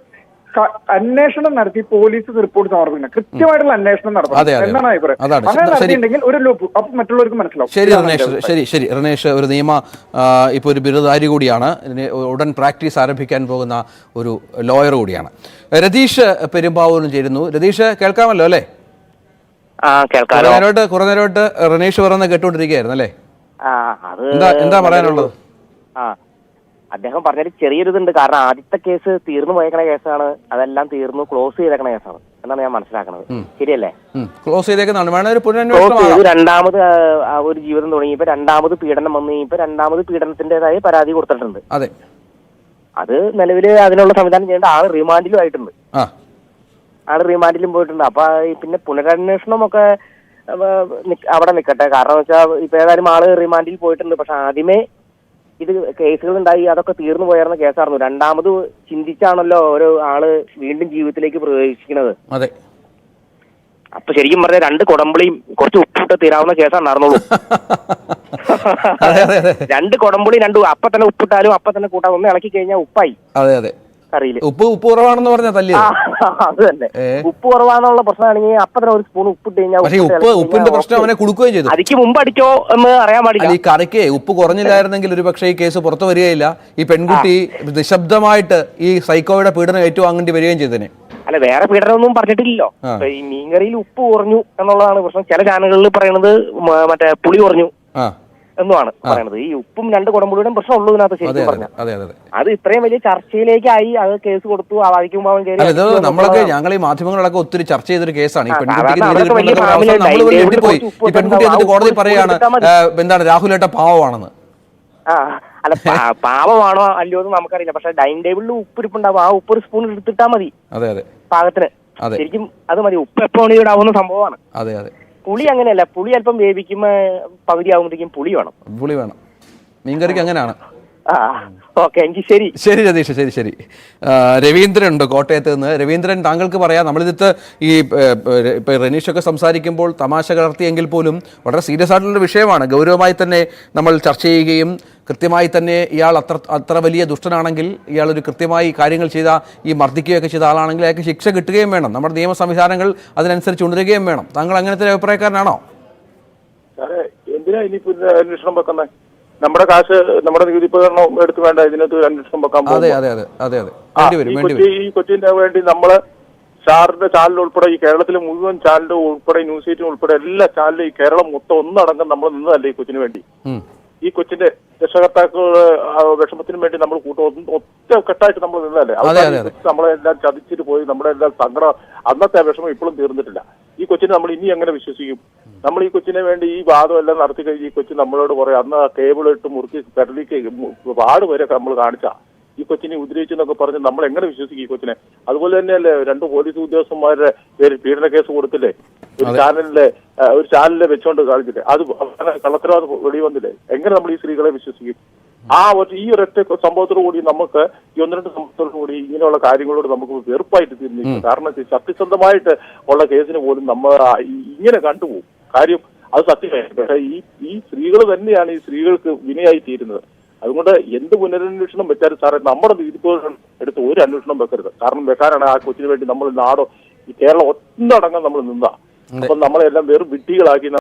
അന്വേഷണം നടത്തി പോലീസ് റിപ്പോർട്ട് സമർപ്പിക്കണം. കൃത്യമായിട്ടുള്ള അന്വേഷണം നടത്തണം എന്നാണ് അഭിപ്രായം. അങ്ങനെ നടത്തിയിട്ടുണ്ടെങ്കിൽ ഒരു ലൂപ്പ് അപ്പൊ മറ്റുള്ളവർക്ക് മനസ്സിലാവും. ശരി റിനേഷ് ഒരു ഇപ്പോൾ ഒരു ബിരുദധാരി കൂടിയാണ്, ഉടൻ പ്രാക്ടീസ് ആരംഭിക്കാൻ പോകുന്ന ഒരു ലോയർ കൂടിയാണ്. രതീഷ് പെരുമ്പാവൂരിൽ ചേരുന്നു. രതീഷ് കേൾക്കാമല്ലോ അല്ലേ? കുറെ നേരമായിട്ട് റിനേഷ് പറയുന്നത് കേട്ടുകൊണ്ടിരിക്കുകയായിരുന്നു അല്ലേ? എന്താ പറയാനുള്ളത്? അദ്ദേഹം പറഞ്ഞൊരു ചെറിയൊരു ഇതുണ്ട്. കാരണം ആദ്യത്തെ കേസ് തീർന്നു പോയേക്കണ കേസാണ്, അതെല്ലാം തീർന്നു ക്ലോസ് ചെയ്തേക്കണ കേസാണ് എന്നാണ് ഞാൻ മനസ്സിലാക്കുന്നത്. ശരിയല്ലേ? ക്ലോസ് രണ്ടാമത് ഒരു ജീവിതം തുടങ്ങിയപ്പോ രണ്ടാമത് പീഡനം വന്നു കഴിഞ്ഞപ്പോ രണ്ടാമത് പീഡനത്തിന്റേതായ പരാതി കൊടുത്തിട്ടുണ്ട്. അത് നിലവില് അതിനുള്ള സംവിധാനം ചെയ്യേണ്ട ആള് റിമാൻഡിലും ആയിട്ടുണ്ട്. ആള് റിമാൻഡിലും പോയിട്ടുണ്ട്. അപ്പൊ പിന്നെ പുനരന്വേഷണമൊക്കെ അവിടെ നിൽക്കട്ടെ. കാരണം വെച്ചാൽ ഇപ്പൊ ഏതായാലും ആള് റിമാൻഡിൽ പോയിട്ടുണ്ട്. പക്ഷെ ആദ്യമേ ഇത് കേസുകൾ ഉണ്ടായി, അതൊക്കെ തീർന്നു പോയിരുന്ന കേസായിരുന്നു. രണ്ടാമത് ചിന്തിച്ചാണല്ലോ ഓരോ ആള് വീണ്ടും ജീവിതത്തിലേക്ക് പ്രവേശിക്കുന്നത്. അതെ. അപ്പൊ ശരിക്കും പറഞ്ഞാൽ 2 കുടംപുളിയും കുറച്ച് ഉപ്പിട്ട് തീരാവുന്ന കേസാണ് നടന്നുള്ളൂ. 2 കുടംപുളി 2 അപ്പൊ തന്നെ ഉപ്പിട്ടാലും അപ്പൊ തന്നെ കൂട്ടാൻ ഒന്ന് ഇളക്കി കഴിഞ്ഞാൽ ഉപ്പായി. അതെ അതെ. കറിയില് ഉപ്പ് കുറവാണെന്ന് പറഞ്ഞാൽ തല്ലി. അത് തന്നെ, ഉപ്പ് കുറവാന്നുള്ള പ്രശ്നമാണെങ്കിൽ അപ്പൊ തന്നെ ഒരു സ്പൂൺ ഉപ്പിട്ട് കഴിഞ്ഞാൽ ഉപ്പിന്റെ പ്രശ്നം അവനെ കൊടുക്കുകയും ചെയ്തു. അതിക്ക് മുമ്പ് അടിച്ചോ എന്ന് അറിയാൻ പാടില്ല. ഈ കറിക്ക് ഉപ്പ് കുറഞ്ഞില്ലായിരുന്നെങ്കിൽ ഒരു പക്ഷേ ഈ കേസ് പുറത്തു വരികയില്ല. ഈ പെൺകുട്ടി നിശബ്ദമായിട്ട് ഈ സൈക്കോയുടെ പീഡനം ഏറ്റുവാങ്ങേണ്ടി വരികയും ചെയ്തേനെ. അല്ല, വേറെ പീഡനമൊന്നും പറഞ്ഞിട്ടില്ലല്ലോ. ഈ മീൻകറിയിൽ ഉപ്പ് കുറഞ്ഞു എന്നുള്ളതാണ് പ്രശ്നം. ചില ചാനലുകളിൽ പറയുന്നത് മറ്റേ പുളി കുറഞ്ഞു എന്നുമാണ് പറയുന്നത്. ഈ ഉപ്പും 2 കുടംപുളിയുടെയും പ്രശ്നമുള്ളൂ ഇതിനകത്ത് ശരിക്കും പറഞ്ഞാൽ. അത് ഇത്രയും വലിയ ചർച്ചയിലേക്കായി അത് കേസ് കൊടുത്തു. നമ്മളൊക്കെ ഞങ്ങൾ ഈ മാധ്യമങ്ങളൊക്കെ ഒത്തിരി ചർച്ച ചെയ്തൊരു കേസാണ്. ഈ പെൺകുട്ടി കോടതി പറയാണ് എന്താണ് രാഹുലേട്ട പാവമാണെന്ന്. അല്ല, പാവമാണോ അല്ലയോ എന്ന് നമുക്കറിയില്ല. പക്ഷെ ഡൈനിങ് ടേബിളിൽ ഉപ്പിരിപ്പുണ്ടാവും. ആ ഉപ്പ് ഒരു സ്പൂൺ എടുത്തിട്ടാ മതി പാകത്തിന്. ശരിക്കും അത് മതി. ഉപ്പ് എപ്പോഴും ഇടാവുന്ന സംഭവമാണ്. പുളി അങ്ങനെയല്ല. പുളി അല്പം വേവിക്കുമ്പോ പകുതി ആകുമ്പോഴത്തേക്കും പുളി വേണം. മീൻകറിക്ക് അങ്ങനെയാണ്. ഓക്കെ, എങ്കിൽ ശരി ശരി രതീഷ്, ശരി. രവീന്ദ്രൻ ഉണ്ട് കോട്ടയത്ത് നിന്ന്. രവീന്ദ്രൻ, താങ്കൾക്ക് പറയാം, നമ്മളിത് ഈ ഇപ്പൊ റനീഷൊക്കെ സംസാരിക്കുമ്പോൾ തമാശ കലർത്തിയെങ്കിൽ പോലും വളരെ സീരിയസ് ആയിട്ടുള്ള വിഷയമാണ്. ഗൗരവമായി തന്നെ നമ്മൾ ചർച്ച ചെയ്യുകയും കൃത്യമായി തന്നെ ഇയാൾ അത്ര വലിയ ദുഷ്ടനാണെങ്കിൽ, ഇയാളൊരു കൃത്യമായി കാര്യങ്ങൾ ചെയ്ത ഈ മർദ്ദിക്കുകയൊക്കെ ചെയ്ത ആളാണെങ്കിൽ അയാൾക്ക് ശിക്ഷ കിട്ടുകയും വേണം. നമ്മുടെ നിയമ സംവിധാനങ്ങൾ അതിനനുസരിച്ച് ഉണരുകയും വേണം. താങ്കൾ അങ്ങനത്തെ അഭിപ്രായക്കാരനാണോ? എന്തിനാ ഇനിയിപ്പോ അന്വേഷണം വെക്കുന്നത്? നമ്മുടെ കാശ് നമ്മുടെ നികുതിപ്പകരണം എടുത്ത് വേണ്ട ഇതിനകത്ത് അന്വേഷണം വെക്കാൻ പോകും. ഈ കൊച്ചിന്റെ വേണ്ടി നമ്മള് സാറിന്റെ ചാനൽ ഉൾപ്പെടെ ഈ കേരളത്തിലെ മുഴുവൻ ചാനലും ഉൾപ്പെടെ ന്യൂസ് എയ്റ്റീൻ ഉൾപ്പെടെ എല്ലാ ചാനലും ഈ കേരളം മൊത്തം ഒന്നടങ്കം നമ്മൾ നിന്നതല്ലേ ഈ കൊച്ചിന് വേണ്ടി. ഈ കൊച്ചിന്റെ രക്ഷകർത്താക്കളുടെ വിഷമത്തിനും വേണ്ടി നമ്മൾ ഒറ്റ കെട്ടായിട്ട് നമ്മൾ നിന്നതല്ലേ. നമ്മളെല്ലാം ചതിച്ചിട്ട് പോയി. നമ്മുടെ എല്ലാം സങ്കടം, അന്നത്തെ വിഷമം ഇപ്പോഴും തീർന്നിട്ടില്ല. ഈ കൊച്ചിനെ നമ്മൾ ഇനി എങ്ങനെ വിശ്വസിക്കും? നമ്മൾ ഈ കൊച്ചിനെ വേണ്ടി ഈ വാദം എല്ലാം നടത്തി കഴിഞ്ഞ് ഈ കൊച്ചു നമ്മളോട് പറയും അന്ന് ആ കേബിൾ ഇട്ട് മുറുക്കി കടലിക്ക് പാട് വരെ നമ്മൾ കാണിച്ചാ ഈ കൊച്ചിനെ ഉദ്രവിച്ചെന്നൊക്കെ പറഞ്ഞ് നമ്മൾ എങ്ങനെ വിശ്വസിക്കും ഈ കൊച്ചിനെ? അതുപോലെ തന്നെയല്ലേ 2 പോലീസ് ഉദ്യോഗസ്ഥന്മാരുടെ പേര് പീഡന കേസ് കൊടുത്തില്ലേ? ഒരു ചാനലിലെ വെച്ചോണ്ട് കാണിച്ചില്ലേ? അത് കള്ളത്തരവാദം വെളിവന്നില്ലേ? എങ്ങനെ നമ്മൾ ഈ സ്ത്രീകളെ വിശ്വസിക്കും? ഈ ഒരൊറ്റ സംഭവത്തോടു കൂടി നമുക്ക് ഈ 1-2 സംഭവത്തോടു കൂടി ഇങ്ങനെയുള്ള കാര്യങ്ങളോട് നമുക്ക് വെറുപ്പായിട്ട് തീർന്നിരിക്കും. കാരണം സത്യസന്ധമായിട്ട് ഉള്ള കേസിന് പോലും നമ്മൾ ഇങ്ങനെ കണ്ടുപോകും. കാര്യം അത് സത്യമായി. പക്ഷേ ഈ സ്ത്രീകൾ തന്നെയാണ് ഈ സ്ത്രീകൾക്ക് വിനയായി തീരുന്നത്. അതുകൊണ്ട് എന്ത് പുനരന്വേഷണം വെച്ചാലും സാറേ നമ്മുടെ നീതിപൂർവ്വം എടുത്ത് ഒരു അന്വേഷണം വെക്കരുത്. കാരണം വെക്കാനാണ് ആ കൊച്ചിന് വേണ്ടി നമ്മൾ നാടോ ഈ കേരളം ഒന്നടങ്കം നമ്മൾ നിന്നാ. അപ്പൊ നമ്മളെല്ലാം വെറും വിഡ്ഢികളാക്കി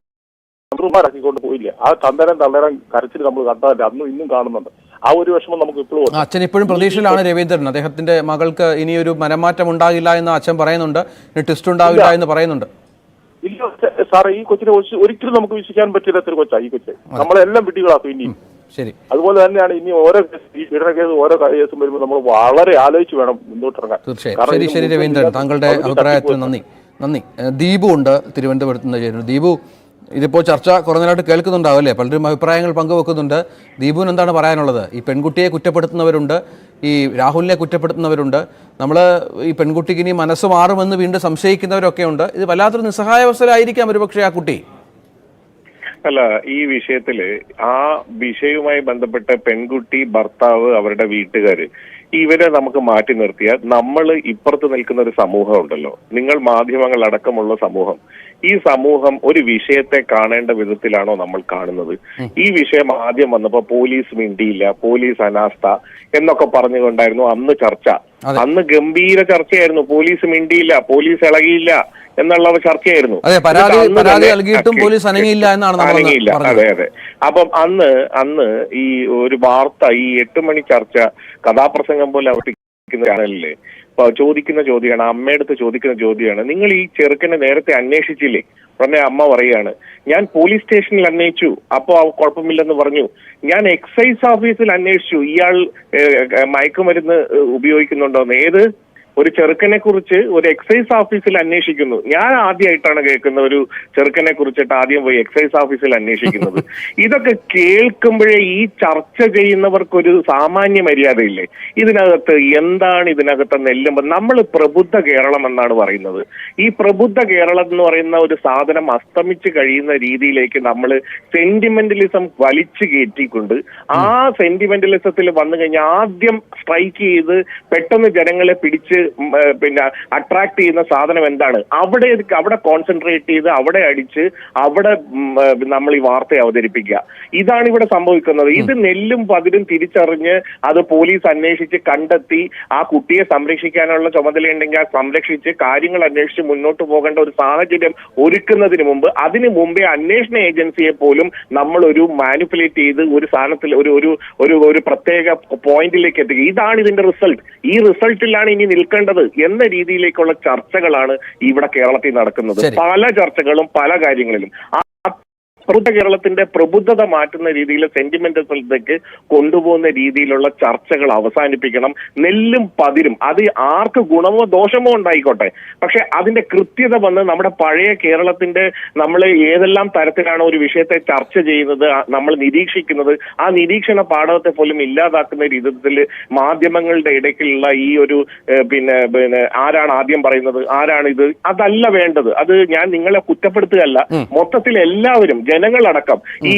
ാക്കിക്കൊണ്ട് പോയില്ല. ആ തന്തരം തള്ളരം കരച്ചിൽ നമ്മൾ കണ്ടതല്ല, അന്നും ഇന്നും കാണുന്നുണ്ട്. ആ ഒരു വിഷമം നമുക്ക് ഇപ്പോഴും. അച്ഛൻ ഇപ്പോഴും പ്രതീക്ഷയിലാണ് രവീന്ദ്രൻ. അദ്ദേഹത്തിന്റെ മകൾക്ക് ഇനിയൊരു മനമാറ്റം ഉണ്ടാകില്ല എന്ന് അച്ഛൻ പറയുന്നുണ്ട്. ട്വിസ്റ്റ് ഉണ്ടാവില്ല എന്ന് പറയുന്നുണ്ട്. ഇല്ല സാറേ, ഈ കൊച്ചിനെ ഒരിക്കലും നമുക്ക് വിശ്വസിക്കാൻ പറ്റില്ലാത്തൊരു കൊച്ചാ ഈ കൊച്ച്. നമ്മളെല്ലാം വിഡ്ഢികളാക്കും ഇനിയും. ശരി. അതുപോലെ തന്നെയാണ് ഇനി ഓരോ ഈ പീഡന കേസ് ഓരോ കേസും വരുമ്പോൾ നമ്മൾ വളരെ ആലോചിച്ച് വേണം മുന്നോട്ടിറങ്ങാൻ. തീർച്ചയായും. ശരി രവീന്ദ്രൻ, താങ്കളുടെ അഭിപ്രായത്തിന് നന്ദി. ദീപു ഉണ്ട് തിരുവനന്തപുരത്ത് നിന്ന് ചേരുന്നു. ദീപു, ഇതിപ്പോൾ ചർച്ച കുറഞ്ഞായിട്ട് കേൾക്കുന്നുണ്ടാവും അല്ലേ? പലരും അഭിപ്രായങ്ങൾ പങ്കുവെക്കുന്നുണ്ട്. ദീപുവിന് എന്താണ് പറയാനുള്ളത്? ഈ പെൺകുട്ടിയെ കുറ്റപ്പെടുത്തുന്നവരുണ്ട്, ഈ രാഹുലിനെ കുറ്റപ്പെടുത്തുന്നവരുണ്ട്, നമ്മൾ ഈ പെൺകുട്ടിക്ക് ഇനി മനസ്സ് മാറുമെന്ന് വീണ്ടും സംശയിക്കുന്നവരൊക്കെ ഉണ്ട്. ഇത് വല്ലാത്തൊരു നിസ്സഹായാവസ്ഥയിലായിരിക്കാം ഒരുപക്ഷെ ആ കുട്ടി. അല്ല, ഈ വിഷയത്തില് ആ വിഷയവുമായി ബന്ധപ്പെട്ട പെൺകുട്ടി, ഭർത്താവ്, അവരുടെ വീട്ടുകാര് ഇവരെ നമുക്ക് മാറ്റി നിർത്തിയാൽ നമ്മൾ ഇപ്പുറത്ത് നിൽക്കുന്ന ഒരു സമൂഹം ഉണ്ടല്ലോ, നിങ്ങൾ മാധ്യമങ്ങൾ അടക്കമുള്ള സമൂഹം, ഈ സമൂഹം ഒരു വിഷയത്തെ കാണേണ്ട വിധത്തിലാണോ നമ്മൾ കാണുന്നത്? ഈ വിഷയം ആദ്യം വന്നപ്പോ പോലീസ് മിണ്ടിയില്ല, പോലീസ് അനാസ്ഥ എന്നൊക്കെ പറഞ്ഞുകൊണ്ടായിരുന്നു അന്ന് ചർച്ച. അന്ന് ഗംഭീര ചർച്ചയായിരുന്നു. പോലീസ് മിണ്ടിയില്ല, പോലീസ് ഇളകിയില്ല എന്നുള്ള ചർച്ചയായിരുന്നു. അനങ്ങിയില്ല. അതെ. അപ്പം അന്ന് ഈ ഒരു വാർത്ത, ഈ 8 മണി ചർച്ച കഥാപ്രസംഗം പോലെ അവതരിപ്പിക്കുന്ന ചാനലില് ചോദിക്കുന്ന ചോദ്യമാണ്, അമ്മയടുത്ത് ചോദിക്കുന്ന ചോദ്യമാണ്, നിങ്ങൾ ഈ ചെറുക്കനെ നേരത്തെ അന്വേഷിച്ചില്ലേ? ഉടനെ അമ്മ പറയാണ്, ഞാൻ പോലീസ് സ്റ്റേഷനിൽ അന്വേഷിച്ചു, അപ്പോ കുഴപ്പമില്ലെന്ന് പറഞ്ഞു. ഞാൻ എക്സൈസ് ഓഫീസിൽ അന്വേഷിച്ചു, ഇയാൾ മയക്കുമരുന്ന് ഉപയോഗിക്കുന്നുണ്ടോന്ന്. ഏത് ഒരു ചെറുക്കനെ കുറിച്ച് ഒരു എക്സൈസ് ഓഫീസിൽ അന്വേഷിക്കുന്നു. ഞാൻ ആദ്യമായിട്ടാണ് കേൾക്കുന്ന ഒരു ചെറുക്കനെ കുറിച്ചിട്ട് ആദ്യം പോയി എക്സൈസ് ഓഫീസിൽ അന്വേഷിക്കുന്നത്. ഇതൊക്കെ കേൾക്കുമ്പോഴേ ഈ ചർച്ച ചെയ്യുന്നവർക്കൊരു സാമാന്യ മര്യാദയില്ലേ? ഇതിനകത്ത് എന്താണ് ഇതിനകത്ത് നെല്ലുമ്പോൾ നമ്മൾ പ്രബുദ്ധ കേരളം എന്നാണ് പറയുന്നത്. ഈ പ്രബുദ്ധ കേരളം എന്ന് പറയുന്ന ഒരു സാധനം അസ്തമിച്ച് കഴിയുന്ന രീതിയിലേക്ക് നമ്മൾ സെന്റിമെന്റലിസം വലിച്ചു കയറ്റിക്കൊണ്ട് ആ സെന്റിമെന്റലിസത്തിൽ വന്നു കഴിഞ്ഞാൽ ആദ്യം സ്ട്രൈക്ക് ചെയ്ത് പെട്ടെന്ന് ജനങ്ങളെ പിടിച്ച് പിന്നെ അട്രാക്ട് ചെയ്യുന്ന സാധനം എന്താണ്? അവിടെ കോൺസെൻട്രേറ്റ് ചെയ്ത് അവിടെ അടിച്ച് അവിടെ നമ്മൾ ഈ വാർത്ത അവതരിപ്പിക്കുക. ഇതാണ് ഇവിടെ സംഭവിക്കുന്നത്. ഇത് നെല്ലും പതിരും തിരിച്ചറിഞ്ഞ് അത് പോലീസ് അന്വേഷിച്ച് കണ്ടെത്തി ആ കുട്ടിയെ സംരക്ഷിക്കാനുള്ള ചുമതലയുണ്ടെങ്കിൽ ആ സംരക്ഷിച്ച് കാര്യങ്ങൾ അന്വേഷിച്ച് മുന്നോട്ട് പോകേണ്ട ഒരു സാഹചര്യം ഒരുക്കുന്നതിന് മുമ്പ് അതിനു മുമ്പേ അന്വേഷണ ഏജൻസിയെ പോലും നമ്മൾ ഒരു മാനിപ്പുലേറ്റ് ചെയ്ത് ഒരു സ്ഥാനത്തിൽ ഒരു പ്രത്യേക പോയിന്റിലേക്ക് എത്തിക്കുക. ഇതാണ് ഇതിന്റെ റിസൾട്ട്. ഈ റിസൾട്ടിലാണ് ഇനി നിൽക്കേണ്ടത് എന്ന രീതിയിലേക്കുള്ള ചർച്ചകളാണ് ഇവിടെ കേരളത്തിൽ നടക്കുന്നത്. പല ചർച്ചകളും പല കാര്യങ്ങളിലും പ്രബുദ്ധ കേരളത്തിന്റെ പ്രബുദ്ധത മാറ്റുന്ന രീതിയിൽ സെന്റിമെന്റലിസത്തിലേക്ക് കൊണ്ടുപോകുന്ന രീതിയിലുള്ള ചർച്ചകൾ അവസാനിപ്പിക്കണം. നെല്ലും പതിരും അത് ആർക്ക് ഗുണമോ ദോഷമോ ഉണ്ടായിക്കോട്ടെ, പക്ഷെ അതിന്റെ കൃത്യത വന്ന് നമ്മുടെ പഴയ കേരളത്തിന്റെ നമ്മൾ ഏതെല്ലാം തരത്തിലാണ് ഒരു വിഷയത്തെ ചർച്ച ചെയ്യുന്നത്, നമ്മൾ നിരീക്ഷിക്കുന്നത്, ആ നിരീക്ഷണ പാഠത്തെ പോലും ഇല്ലാതാക്കുന്ന രീതിയിൽ മാധ്യമങ്ങളുടെ ഇടയ്ക്കുള്ള ഈ ഒരു പിന്നെ ആരാണ് ആദ്യം പറയുന്നത്, ആരാണ് ഇത്, അതല്ല വേണ്ടത്. അത് ഞാൻ നിങ്ങളെ കുറ്റപ്പെടുത്തുകയല്ല. മൊത്തത്തിൽ എല്ലാവരും ജനങ്ങളടക്കം ഈ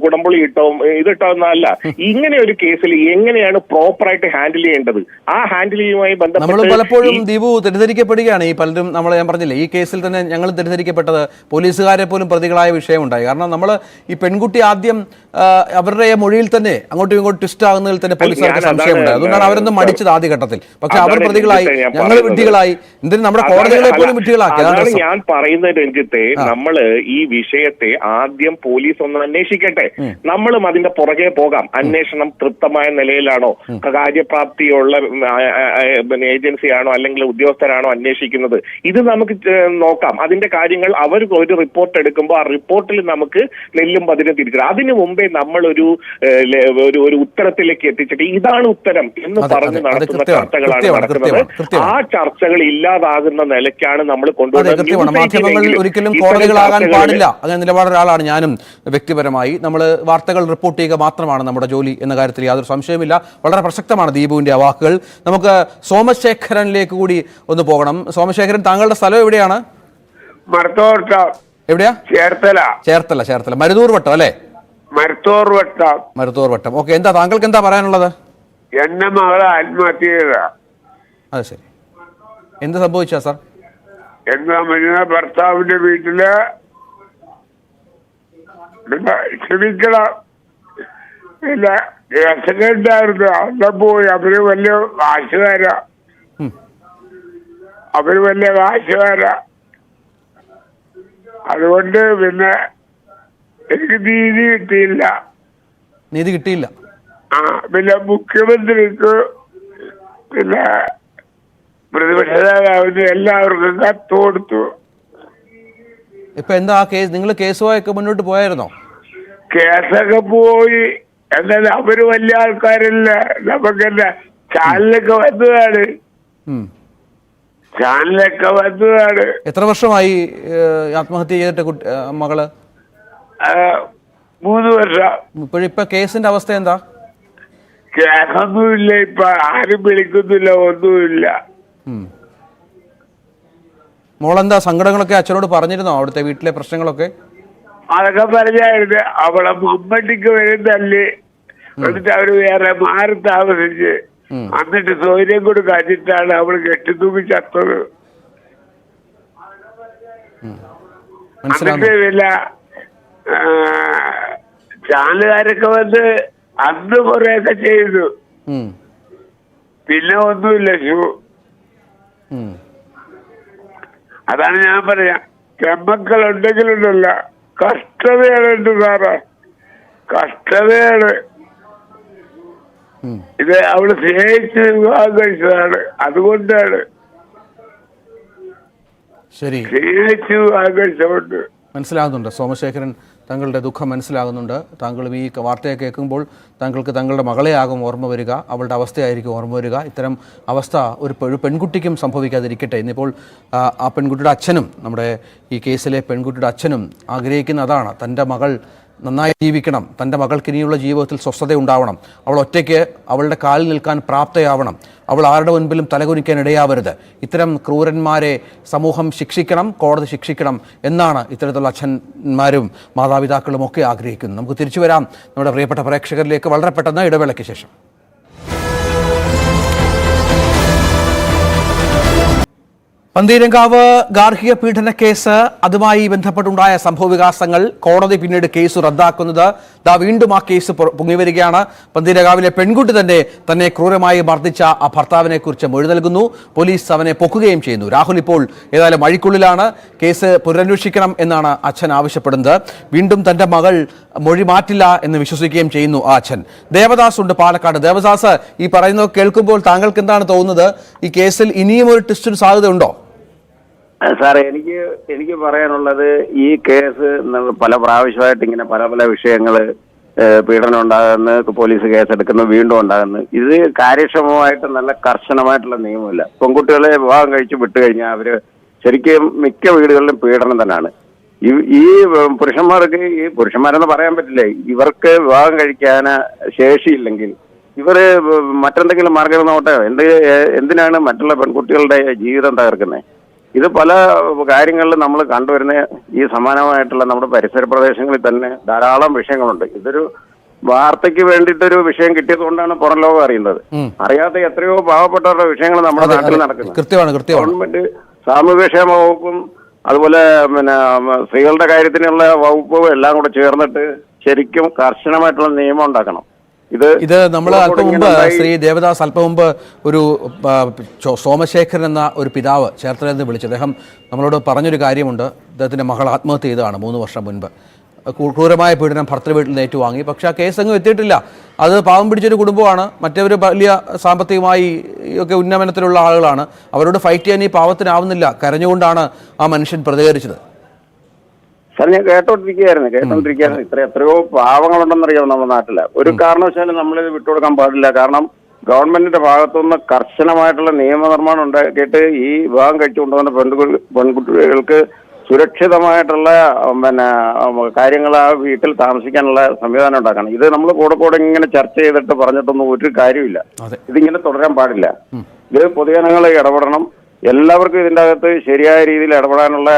കുടംപുളി ഇട്ടോ ഇതിട്ടോ എന്നല്ല, ഇങ്ങനെ ഒരു കേസിൽ എങ്ങനെയാണ് പ്രോപ്പറായിട്ട് ഹാൻഡിൽ ചെയ്യേണ്ടത്, ആ ഹാൻഡിലിങ്ങുമായി നമ്മൾ പലപ്പോഴും ദീപു തെറ്റിദ്ധരിക്കപ്പെടുകയാണ്. ഈ പലരും ഞാൻ പറഞ്ഞില്ലേ, ഈ കേസിൽ തന്നെ ഞങ്ങൾ തെറ്റിദ്ധരിക്കപ്പെട്ടത് പോലീസുകാരെ പോലും പ്രതികളായ വിഷയമുണ്ടായി. കാരണം നമ്മൾ ഈ പെൺകുട്ടി ആദ്യം അവരുടെ മൊഴിയിൽ തന്നെ അങ്ങോട്ടും ഇങ്ങോട്ടും ട്വിസ്റ്റ് ആകുന്നതിൽ തന്നെ പോലീസുകാർക്ക് സംശയമുണ്ടായി. അതുകൊണ്ടാണ് അവരൊന്നും മടിച്ചത് ആദ്യഘട്ടത്തിൽ. പക്ഷെ അവർ പ്രതികളായി, ഞങ്ങൾ വിഡ്ഢികളായി, എന്തിനും നമ്മുടെ കോടതികളെ പോലും വിഡ്ഢികളാക്കി. അതാണ് ഞാൻ പറയുന്നത് രഞ്ജിത്തെ. നമ്മള് ഈ വിഷയത്തെ ആദ്യം പോലീസ് ഒന്ന് അന്വേഷിക്കട്ടെ, നമ്മളും അതിന്റെ പുറകെ പോകാം. അന്വേഷണം തൃപ്തമായ നിലയിലാണോ, കാര്യപ്രാപ്തിയുള്ള ഏജൻസിയാണോ അല്ലെങ്കിൽ ഉദ്യോഗസ്ഥരാണോ അന്വേഷിക്കുന്നത്, ഇത് നമുക്ക് നോക്കാം. അതിന്റെ കാര്യങ്ങൾ അവർ ഒരു റിപ്പോർട്ട് എടുക്കുമ്പോൾ ആ റിപ്പോർട്ടിൽ നമുക്ക് നെല്ലും പതിരും തിരിച്ചറിയാം. അതിനു മുമ്പേ നമ്മൾ ഒരു ഉത്തരത്തിലേക്ക് എത്തിച്ചിട്ട് ഇതാണ് ഉത്തരം എന്ന് പറഞ്ഞ് നടത്തുന്ന ചർച്ചകളാണ് നടക്കുന്നത്. ആ ചർച്ചകൾ ഇല്ലാതാകുന്ന നിലയ്ക്കാണ് നമ്മൾ കൊണ്ടുവരുന്നത്. ഒരിക്കലും കോടതികളാകാൻ പാടില്ല, അങ്ങനെ നിലപാട് ഒരാളാണ് ഞാനും വ്യക്തിപരമായി. നമ്മൾ വാർത്തകൾ റിപ്പോർട്ട് ചെയ്യുക മാത്രമാണ് നമ്മുടെ ജോലി എന്ന കാര്യത്തിൽ യാതൊരു സംശയമില്ല. വളരെ പ്രസക്തമാണ് ദീപുവിന്റെ ആ വാക്കുകൾ. നമുക്ക് സോമശേഖരനിലേക്ക് കൂടി ഒന്ന് പോകണം. സോമശേഖരൻ, താങ്കളുടെ സ്ഥലം എവിടെയാണ്? എവിടെയാ? ചേർത്തല മരുതൂർ വട്ടം അല്ലേ? മരുതൂർ വട്ടം. ഓക്കെ, എന്താ താങ്കൾക്ക് എന്താ പറയാനുള്ളത്? എന്റെ മകളെ ആത്മഹത്യ ചെയ്ത. അത് ശരി, എന്ത് സംഭവിച്ചാ സാർ? എന്താ ഭർത്താവിന്റെ വീട്ടില് ക്ഷമിക്കണം, പിന്നെ രസകണ്ടായിരുന്നു. അന്ന് പോയി അവര് വലിയ കാശുകാരാ, അതുകൊണ്ട് പിന്നെ എനിക്ക് നീതി കിട്ടിയില്ല. പിന്നെ മുഖ്യമന്ത്രിക്ക് പിന്നെ പ്രതിപക്ഷ നേതാവിന് എല്ലാവർക്കും കത്ത് കൊടുത്തു. ഇപ്പൊ എന്താ ആ കേസ്? നിങ്ങൾ കേസുമായൊക്കെ മുന്നോട്ട് പോയായിരുന്നോ? കേസൊക്കെ പോയി. എന്നാലും അവര് വലിയ ആൾക്കാരല്ല, നമുക്കെന്താ ചാനലൊക്കെ വന്നതാണ്. എത്ര വർഷമായി ആത്മഹത്യ ചെയ്തിട്ട് മകള്? 3 വർഷം. ഇപ്പൊ കേസിന്റെ അവസ്ഥ എന്താ? കേസൊന്നുമില്ല, ഇപ്പൊ ആരും വിളിക്കുന്നില്ല, ഒന്നുമില്ല. മോളെന്താ സങ്കടങ്ങളൊക്കെ അച്ഛനോട് പറഞ്ഞിരുന്നോ, അവിടുത്തെ വീട്ടിലെ പ്രശ്നങ്ങളൊക്കെ? അതൊക്കെ പറഞ്ഞായിരുന്നു. അവളെ മമ്മട്ടിക്ക് വരുന്നല്ലേ, എന്നിട്ട് അവര് വേറെ മാറി താമസിച്ച് എന്നിട്ട് സൗകര്യം കൂടി കാണിച്ചിട്ടാണ് അവൾ കെട്ടിത്തൂക്കി ചത്തത്. എന്നിട്ട് പിന്നെ ചാനലുകാരൊക്കെ വന്ന് അന്ന് കുറെയൊക്കെ ചെയ്തു, പിന്നെ ഒന്നുമില്ല. അതാണ് ഞാൻ പറയാം, പെമ്മക്കളുണ്ടെങ്കിലുണ്ടല്ല കഷ്ടതയാണ്. ഉണ്ട് സാറേ, കഷ്ടതയാണ്. ഇത് അവള് സ്നേഹിച്ച് വിവാഹം കഴിച്ചതാണ്, അതുകൊണ്ടാണ്. സ്നേഹിച്ച് വിവാഹം കഴിച്ചതുകൊണ്ട് മനസ്സിലാകുന്നുണ്ട് സോമശേഖരൻ, താങ്കളുടെ ദുഃഖം മനസ്സിലാകുന്നുണ്ട്. താങ്കളും ഈ വാർത്തയെ കേൾക്കുമ്പോൾ താങ്കൾക്ക് താങ്കളുടെ മകളെയാകും ഓർമ്മ വരിക, അവളുടെ അവസ്ഥയായിരിക്കും ഓർമ്മ വരിക. ഇത്തരം അവസ്ഥ ഒരു പെൺകുട്ടിക്കും സംഭവിക്കാതിരിക്കട്ടെ. ഇന്നിപ്പോൾ ആ പെൺകുട്ടിയുടെ അച്ഛനും, നമ്മുടെ ഈ കേസിലെ പെൺകുട്ടിയുടെ അച്ഛനും ആഗ്രഹിക്കുന്ന അതാണ്. തൻ്റെ മകൾ നന്നായി ജീവിക്കണം, തൻ്റെ മകൾക്ക് ഇനിയുള്ള ജീവിതത്തിൽ സ്വസ്ഥത ഉണ്ടാവണം, അവൾ ഒറ്റയ്ക്ക് അവളുടെ കാലിൽ നിൽക്കാൻ പ്രാപ്തയാവണം, അവൾ ആരുടെ മുൻപിലും തലകുനിക്കാൻ ഇടയാവരുത്. ഇത്തരം ക്രൂരന്മാരെ സമൂഹം ശിക്ഷിക്കണം, കോടതി ശിക്ഷിക്കണം എന്നാണ് ഇത്തരത്തിലുള്ള അച്ഛന്മാരും മാതാപിതാക്കളും ഒക്കെ ആഗ്രഹിക്കുന്നത്. നമുക്ക് തിരിച്ചു വരാം നമ്മുടെ പ്രിയപ്പെട്ട പ്രേക്ഷകരിലേക്ക് വളരെ പെട്ടെന്ന് ഇടവേളയ്ക്ക് ശേഷം. പന്തീരങ്കാവ് ഗാർഹിക പീഡന കേസ്, അതുമായി ബന്ധപ്പെട്ടുണ്ടായ സംഭവവികാസങ്ങൾ, കോടതി പിന്നീട് കേസ് റദ്ദാക്കുന്നത്, വീണ്ടും ആ കേസ് പൊങ്ങിവരികയാണ്. പന്തീരങ്കാവിലെ പെൺകുട്ടി തന്നെ ക്രൂരമായി മർദ്ദിച്ച ആ ഭർത്താവിനെ കുറിച്ച് മൊഴി നൽകുന്നു. പോലീസ് അവനെ പൊക്കുകയും ചെയ്യുന്നു. രാഹുൽ ഇപ്പോൾ ഏതായാലും അഴിക്കുള്ളിലാണ്. കേസ് പുനരന്വേഷിക്കണം എന്നാണ് അച്ഛൻ ആവശ്യപ്പെടുന്നത്. വീണ്ടും തന്റെ മകൾ മൊഴി മാറ്റില്ല എന്ന് വിശ്വസിക്കുകയും ചെയ്യുന്നു ആ അച്ഛൻ. ദേവദാസ് ഉണ്ട് പാലക്കാട്. ദേവദാസ്, ഈ പറയുന്നത് കേൾക്കുമ്പോൾ താങ്കൾക്ക് എന്താണ് തോന്നുന്നത്? ഈ കേസിൽ ഇനിയും ഒരു ട്വിസ്റ്റിന് സാധ്യത ഉണ്ടോ? സാറേ, എനിക്ക് പറയാനുള്ളത്, ഈ കേസ് പല പ്രാവശ്യമായിട്ട് ഇങ്ങനെ പല വിഷയങ്ങൾ, പീഡനം ഉണ്ടാകുന്നു, പോലീസ് കേസെടുക്കുന്നു, വീണ്ടും ഉണ്ടാകുന്നു. ഇത് കാര്യക്ഷമമായിട്ട് നല്ല കർശനമായിട്ടുള്ള നിയമമില്ല. പെൺകുട്ടികളെ വിവാഹം കഴിച്ച് വിട്ടു കഴിഞ്ഞാൽ അവര് ശരിക്കും മിക്ക വീടുകളിലും പീഡനം തന്നെയാണ്. ഈ പുരുഷന്മാരെന്ന് പറയാൻ പറ്റില്ല, ഇവർക്ക് വിവാഹം കഴിക്കാൻ ശേഷിയില്ലെങ്കിൽ ഇവര് മറ്റെന്തെങ്കിലും മാർഗം നോട്ടെ. എന്തിനാണ് മറ്റുള്ള പെൺകുട്ടികളുടെ ജീവിതം തകർക്കുന്നത്? ഇത് പല കാര്യങ്ങളിലും നമ്മൾ കണ്ടുവരുന്ന ഈ സമാനമായിട്ടുള്ള നമ്മുടെ പരിസര പ്രദേശങ്ങളിൽ തന്നെ ധാരാളം വിഷയങ്ങളുണ്ട്. ഇതൊരു വാർത്തയ്ക്ക് വേണ്ടിയിട്ടൊരു വിഷയം കിട്ടിയത് കൊണ്ടാണ് പുറം ലോകം അറിയുന്നത്. അറിയാത്ത എത്രയോ പാവപ്പെട്ടവരുടെ വിഷയങ്ങൾ നമ്മുടെ നാട്ടിൽ നടക്കുന്നത്. ഗവൺമെന്റ് സാമൂഹ്യക്ഷേമ വകുപ്പും അതുപോലെ സ്ത്രീകളുടെ കാര്യത്തിനുള്ള വകുപ്പും എല്ലാം കൂടെ ചേർന്നിട്ട് ശരിക്കും കർശനമായിട്ടുള്ള നിയമം ഉണ്ടാക്കണം. ഇത് നമ്മൾ അല്പം മുമ്പ് ശ്രീ ദേവദാസ് അല്പം മുമ്പ് ഒരു സോമശേഖരൻ എന്ന ഒരു പിതാവ് ചേർത്തലയിൽ നിന്ന് വിളിച്ചു. അദ്ദേഹം നമ്മളോട് പറഞ്ഞൊരു കാര്യമുണ്ട്. അദ്ദേഹത്തിൻ്റെ മകൾ ആത്മഹത്യ ചെയ്തതാണ് 3 വർഷം മുൻപ്. ക്രൂരമായ പീഡനം ഭർത്തൃ വീട്ടിൽ നിന്ന് ഏറ്റുവാങ്ങി. പക്ഷേ ആ കേസങ്ങും എത്തിയിട്ടില്ല. അത് പാവം പിടിച്ചൊരു കുടുംബമാണ്. മറ്റവർ വലിയ സാമ്പത്തികമായി ഒക്കെ ഉന്നമനത്തിലുള്ള ആളുകളാണ്. അവരോട് ഫൈറ്റ് ചെയ്യാൻ ഈ പാവത്തിനാവുന്നില്ല. കരഞ്ഞുകൊണ്ടാണ് ആ മനുഷ്യൻ പ്രതികരിച്ചത്. സാർ, ഞാൻ കേട്ടോണ്ടിരിക്കുകയായിരുന്നു. എത്രയോ പാവങ്ങളുണ്ടെന്നറിയാം നമ്മുടെ നാട്ടില്. ഒരു കാരണവശാലും നമ്മളിത് വിട്ടുകൊടുക്കാൻ പാടില്ല. കാരണം ഗവൺമെന്റിന്റെ ഭാഗത്തുനിന്ന് കർശനമായിട്ടുള്ള നിയമനിർമ്മാണം ഉണ്ടാക്കിയിട്ട് ഈ വിവാഹം കഴിച്ചു കൊണ്ടുവന്ന പെൺകുട്ടികൾക്ക് സുരക്ഷിതമായിട്ടുള്ള കാര്യങ്ങൾ ആ വീട്ടിൽ താമസിക്കാനുള്ള സംവിധാനം ഉണ്ടാക്കണം. ഇത് നമ്മൾ കൂടെ ഇങ്ങനെ ചർച്ച ചെയ്തിട്ട് പറഞ്ഞിട്ടൊന്നും ഒരു കാര്യമില്ല. ഇതിങ്ങനെ തുടരാൻ പാടില്ല. ഇത് പൊതുജനങ്ങൾ ഇടപെടണം. എല്ലാവർക്കും ഇതിൻ്റെ അകത്ത് ശരിയായ രീതിയിൽ ഇടപെടാനുള്ള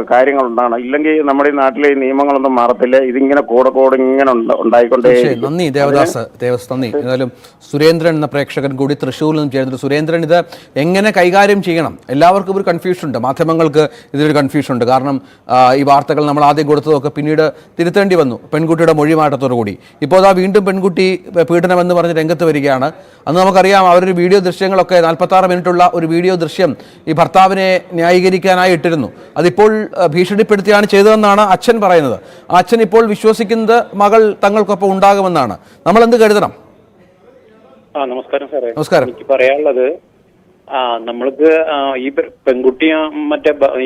കാര്യങ്ങൾ ഉണ്ടാകണം. ഇല്ലെങ്കിൽ നമ്മുടെ ഈ നാട്ടിലെ ഈ നിയമങ്ങളൊന്നും മാറത്തില്ല. ഇതിങ്ങനെ കൂടെ ഇങ്ങനെ ഉണ്ടായിക്കൊണ്ടേ. നന്ദി ദേവദാസ്. നന്ദി. ഏതായാലും സുരേന്ദ്രൻ എന്ന പ്രേക്ഷകൻ കൂടി തൃശ്ശൂരിൽ നിന്ന് ചേർന്നിട്ട്, സുരേന്ദ്രൻ, ഇത് എങ്ങനെ കൈകാര്യം ചെയ്യണം? എല്ലാവർക്കും ഒരു കൺഫ്യൂഷൻ ഉണ്ട്. മാധ്യമങ്ങൾക്ക് ഇതിലൊരു കൺഫ്യൂഷൻ ഉണ്ട്. കാരണം ഈ വാർത്തകൾ നമ്മൾ ആദ്യം കൊടുത്തതൊക്കെ പിന്നീട് തിരുത്തേണ്ടി വന്നു പെൺകുട്ടിയുടെ മൊഴിമാറ്റത്തോടു കൂടി. ഇപ്പോൾ വീണ്ടും പെൺകുട്ടി പീഡനമെന്ന് പറഞ്ഞ് രംഗത്ത് വരികയാണ്. അന്ന് നമുക്കറിയാം, അവരൊരു വീഡിയോ ദൃശ്യങ്ങളൊക്കെ 46 മിനിറ്റുള്ള ഒരു വീഡിയോ ദൃശ്യം ഈ ഭർത്താവിനെ ന്യായീകരിക്കാനായി ഇട്ടിരുന്നു. അതിപ്പോൾ ഭീഷണിപ്പെടുത്തിയാണ് ചെയ്തതെന്നാണ് അച്ഛൻ പറയുന്നത്. ആ അച്ഛൻ ഇപ്പോൾ വിശ്വസിക്കുന്നത് മകൾ തങ്ങൾക്കൊപ്പം ഉണ്ടാകുമെന്നാണ്. നമ്മൾ എന്ത് കരുതണം? നമസ്കാരം സാറേ. നമസ്കാരം. എനിക്ക് പറയാനുള്ളത്, നമ്മൾക്ക് ഈ പെൺകുട്ടിയും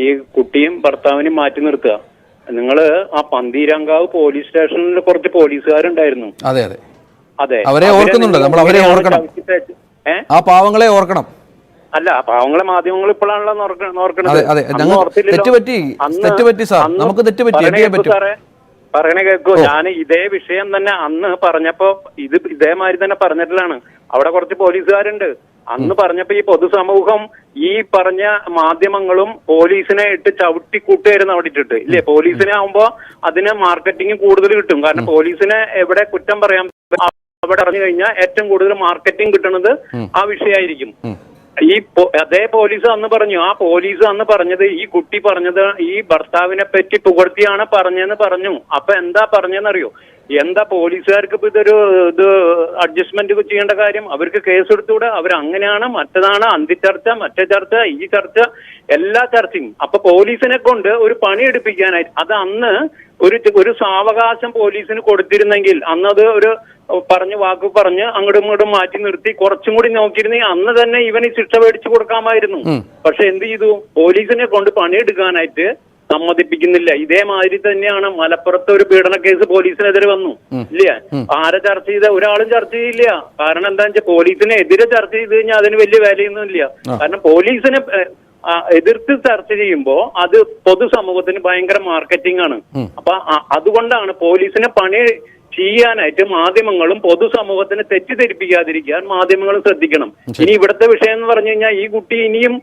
ഈ കുട്ടിയും ഭർത്താവിനെയും മാറ്റി നിർത്തുക. നിങ്ങള് ആ പന്തീരങ്കാവ് പോലീസ് സ്റ്റേഷനിൽ കുറച്ച് പോലീസുകാരുണ്ടായിരുന്നു. അതെ, അവരെ ഓർക്കുന്നുണ്ട്. നമ്മൾ അവരെ ഓർക്കണം. ആ പാവങ്ങളെ ഓർക്കണം. അല്ല, പാവങ്ങളെ മാധ്യമങ്ങൾ ഇപ്പോഴാണല്ലോ പറയണ കേൾക്കൂ. ഞാൻ ഇതേ വിഷയം തന്നെ അന്ന് പറഞ്ഞപ്പോ ഇതേമാതിരി തന്നെ പറഞ്ഞിട്ടുള്ളതാണ്. അവിടെ കുറച്ച് പോലീസുകാരുണ്ട്. അന്ന് പറഞ്ഞപ്പോ ഈ പൊതുസമൂഹം ഈ പറഞ്ഞ മാധ്യമങ്ങളും പോലീസിനെ ഇട്ട് ചവിട്ടിക്കൂട്ടുകയായിരുന്നു അവിടെ ഇട്ടിട്ട്. ഇല്ലേ, പോലീസിനെ ആവുമ്പോ അതിന് മാർക്കറ്റിംഗ് കൂടുതൽ കിട്ടും. കാരണം പോലീസിനെ എവിടെ കുറ്റം പറയാൻ അവിടെ അറിഞ്ഞു കഴിഞ്ഞാൽ ഏറ്റവും കൂടുതൽ മാർക്കറ്റിംഗ് കിട്ടുന്നത് ആ വിഷയമായിരിക്കും. അതേ പോലീസ് അന്ന് പറഞ്ഞു. ആ പോലീസ് അന്ന് പറഞ്ഞത്, ഈ കുട്ടി പറഞ്ഞത് ഈ ഭർത്താവിനെ പറ്റി പുകഴ്ത്തിയാണ് പറഞ്ഞെന്ന് പറഞ്ഞു. അപ്പൊ എന്താ പറഞ്ഞെന്നറിയോ? എന്താ പോലീസുകാർക്ക് ഇപ്പൊ ഇത് അഡ്ജസ്റ്റ്മെന്റ് ചെയ്യേണ്ട കാര്യം? അവർക്ക് കേസ് എടുത്തുകൂടെ? അവരങ്ങനെയാണ്, മറ്റതാണ്, അന്തിച്ചർച്ച, മറ്റേ ചർച്ച, ഈ ചർച്ച, എല്ലാ ചർച്ചയും. അപ്പൊ പോലീസിനെ കൊണ്ട് ഒരു പണി എടുപ്പിക്കാനായിട്ട് അത് അന്ന് ഒരു സാവകാശം പോലീസിന് കൊടുത്തിരുന്നെങ്കിൽ, അന്നത് ഒരു വാക്ക് പറഞ്ഞ് അങ്ങോട്ടും ഇങ്ങോട്ടും മാറ്റി നിർത്തി കുറച്ചും കൂടി നോക്കിയിരുന്നെങ്കിൽ അന്ന് തന്നെ ഇവന് ശിക്ഷ മേടിച്ചു കൊടുക്കാമായിരുന്നു. പക്ഷെ എന്ത് ചെയ്തു? പോലീസിനെ കൊണ്ട് പണിയെടുക്കാനായിട്ട് സമ്മതിപ്പിക്കുന്നില്ല. ഇതേമാതിരി തന്നെയാണ് മലപ്പുറത്തെ ഒരു പീഡന കേസ് പോലീസിനെതിരെ വന്നു, ഇല്ല? ആരെ ചർച്ച ചെയ്ത? ഒരാളും ചർച്ച ചെയ്യില്ല. കാരണം എന്താ വെച്ചാൽ പോലീസിനെതിരെ ചർച്ച ചെയ്ത് കഴിഞ്ഞാൽ അതിന് വലിയ വിലയൊന്നും ഇല്ല. കാരണം പോലീസിനെ എതിർത്ത് ചർച്ച ചെയ്യുമ്പോ അത് പൊതുസമൂഹത്തിന് ഭയങ്കര മാർക്കറ്റിംഗ് ആണ്. അപ്പൊ അതുകൊണ്ടാണ് പോലീസിനെ പണി ചെയ്യാനായിട്ട് മാധ്യമങ്ങളും പൊതുസമൂഹത്തിന് തെറ്റിദ്ധരിപ്പിക്കാതിരിക്കാൻ മാധ്യമങ്ങളും ശ്രദ്ധിക്കണം. ഇനി ഇവിടുത്തെ വിഷയം എന്ന് പറഞ്ഞു കഴിഞ്ഞാൽ ഈ കുട്ടി ഇനിയും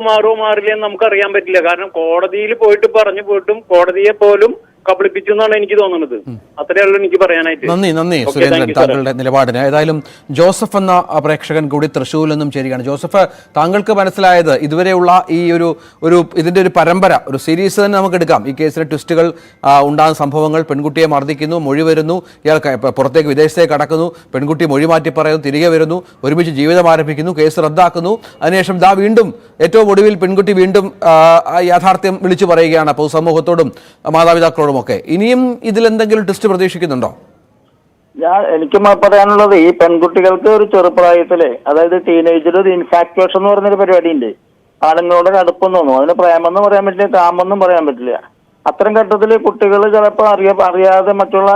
മാറുമോ മാറില്ല എന്ന് നമുക്കറിയാൻ പറ്റില്ല. കാരണം കോടതിയിൽ പോയിട്ട് പറഞ്ഞു പോയിട്ടും കോടതിയെ പോലും കബളിപ്പിച്ചു എന്നാണ് എനിക്ക് തോന്നുന്നത്. അത്രയുള്ളൂ എനിക്ക് പറയാനായിട്ട്. നന്ദി സുരേന്ദ്രൻ, താങ്കളുടെ നിലപാടിന്. ഏതായാലും ജോസഫ് എന്ന പ്രേക്ഷകൻ കൂടി തൃശ്ശൂരിൽ നിന്നും ചേരുകയാണ്. ജോസഫ്, താങ്കൾക്ക് മനസ്സിലായത് ഇതുവരെയുള്ള ഈ ഇതിന്റെ ഒരു പരമ്പര, ഒരു സീരീസ് തന്നെ നമുക്ക് എടുക്കാം. ഈ കേസിലെ ട്വിസ്റ്റുകൾ ഉണ്ടാകുന്ന സംഭവങ്ങൾ, പെൺകുട്ടിയെ മർദ്ദിക്കുന്നു, മൊഴി വരുന്നു, ഇയാൾ പുറത്തേക്ക് വിദേശത്തേക്ക് കടക്കുന്നു, പെൺകുട്ടി മൊഴി മാറ്റി പറയുന്നു, തിരികെ വരുന്നു, ഒരുമിച്ച് ജീവിതം ആരംഭിക്കുന്നു, കേസ് റദ്ദാക്കുന്നു, അതിനുശേഷം വീണ്ടും ഏറ്റവും ഒടുവിൽ പെൺകുട്ടി വീണ്ടും യാഥാർത്ഥ്യം വിളിച്ചു പറയുകയാണ് പൊതുസമൂഹത്തോടും മാതാപിതാക്കളോടും ഒക്കെ. ഇനിയും ഇതിലെന്തെങ്കിലും ടെസ്റ്റ് പ്രതീക്ഷിക്കുന്നുണ്ടോ? എനിക്ക് പറയാനുള്ളത്, ഈ പെൺകുട്ടികൾക്ക് ഒരു ചെറുപ്രായത്തില്, അതായത് ടീനേജിൽ ഒരു ഇൻഫാക്ച്വേഷൻ എന്ന് പറഞ്ഞൊരു പരിപാടി ഉണ്ട്. ആണുങ്ങളോട് അടുപ്പം തോന്നും. അതിന് പ്രേമെന്നും പറയാൻ പറ്റില്ല, കാമെന്നും പറയാൻ പറ്റില്ല. അത്തരം ഘട്ടത്തിൽ കുട്ടികൾ ചിലപ്പോൾ അറിയാതെ മറ്റുള്ള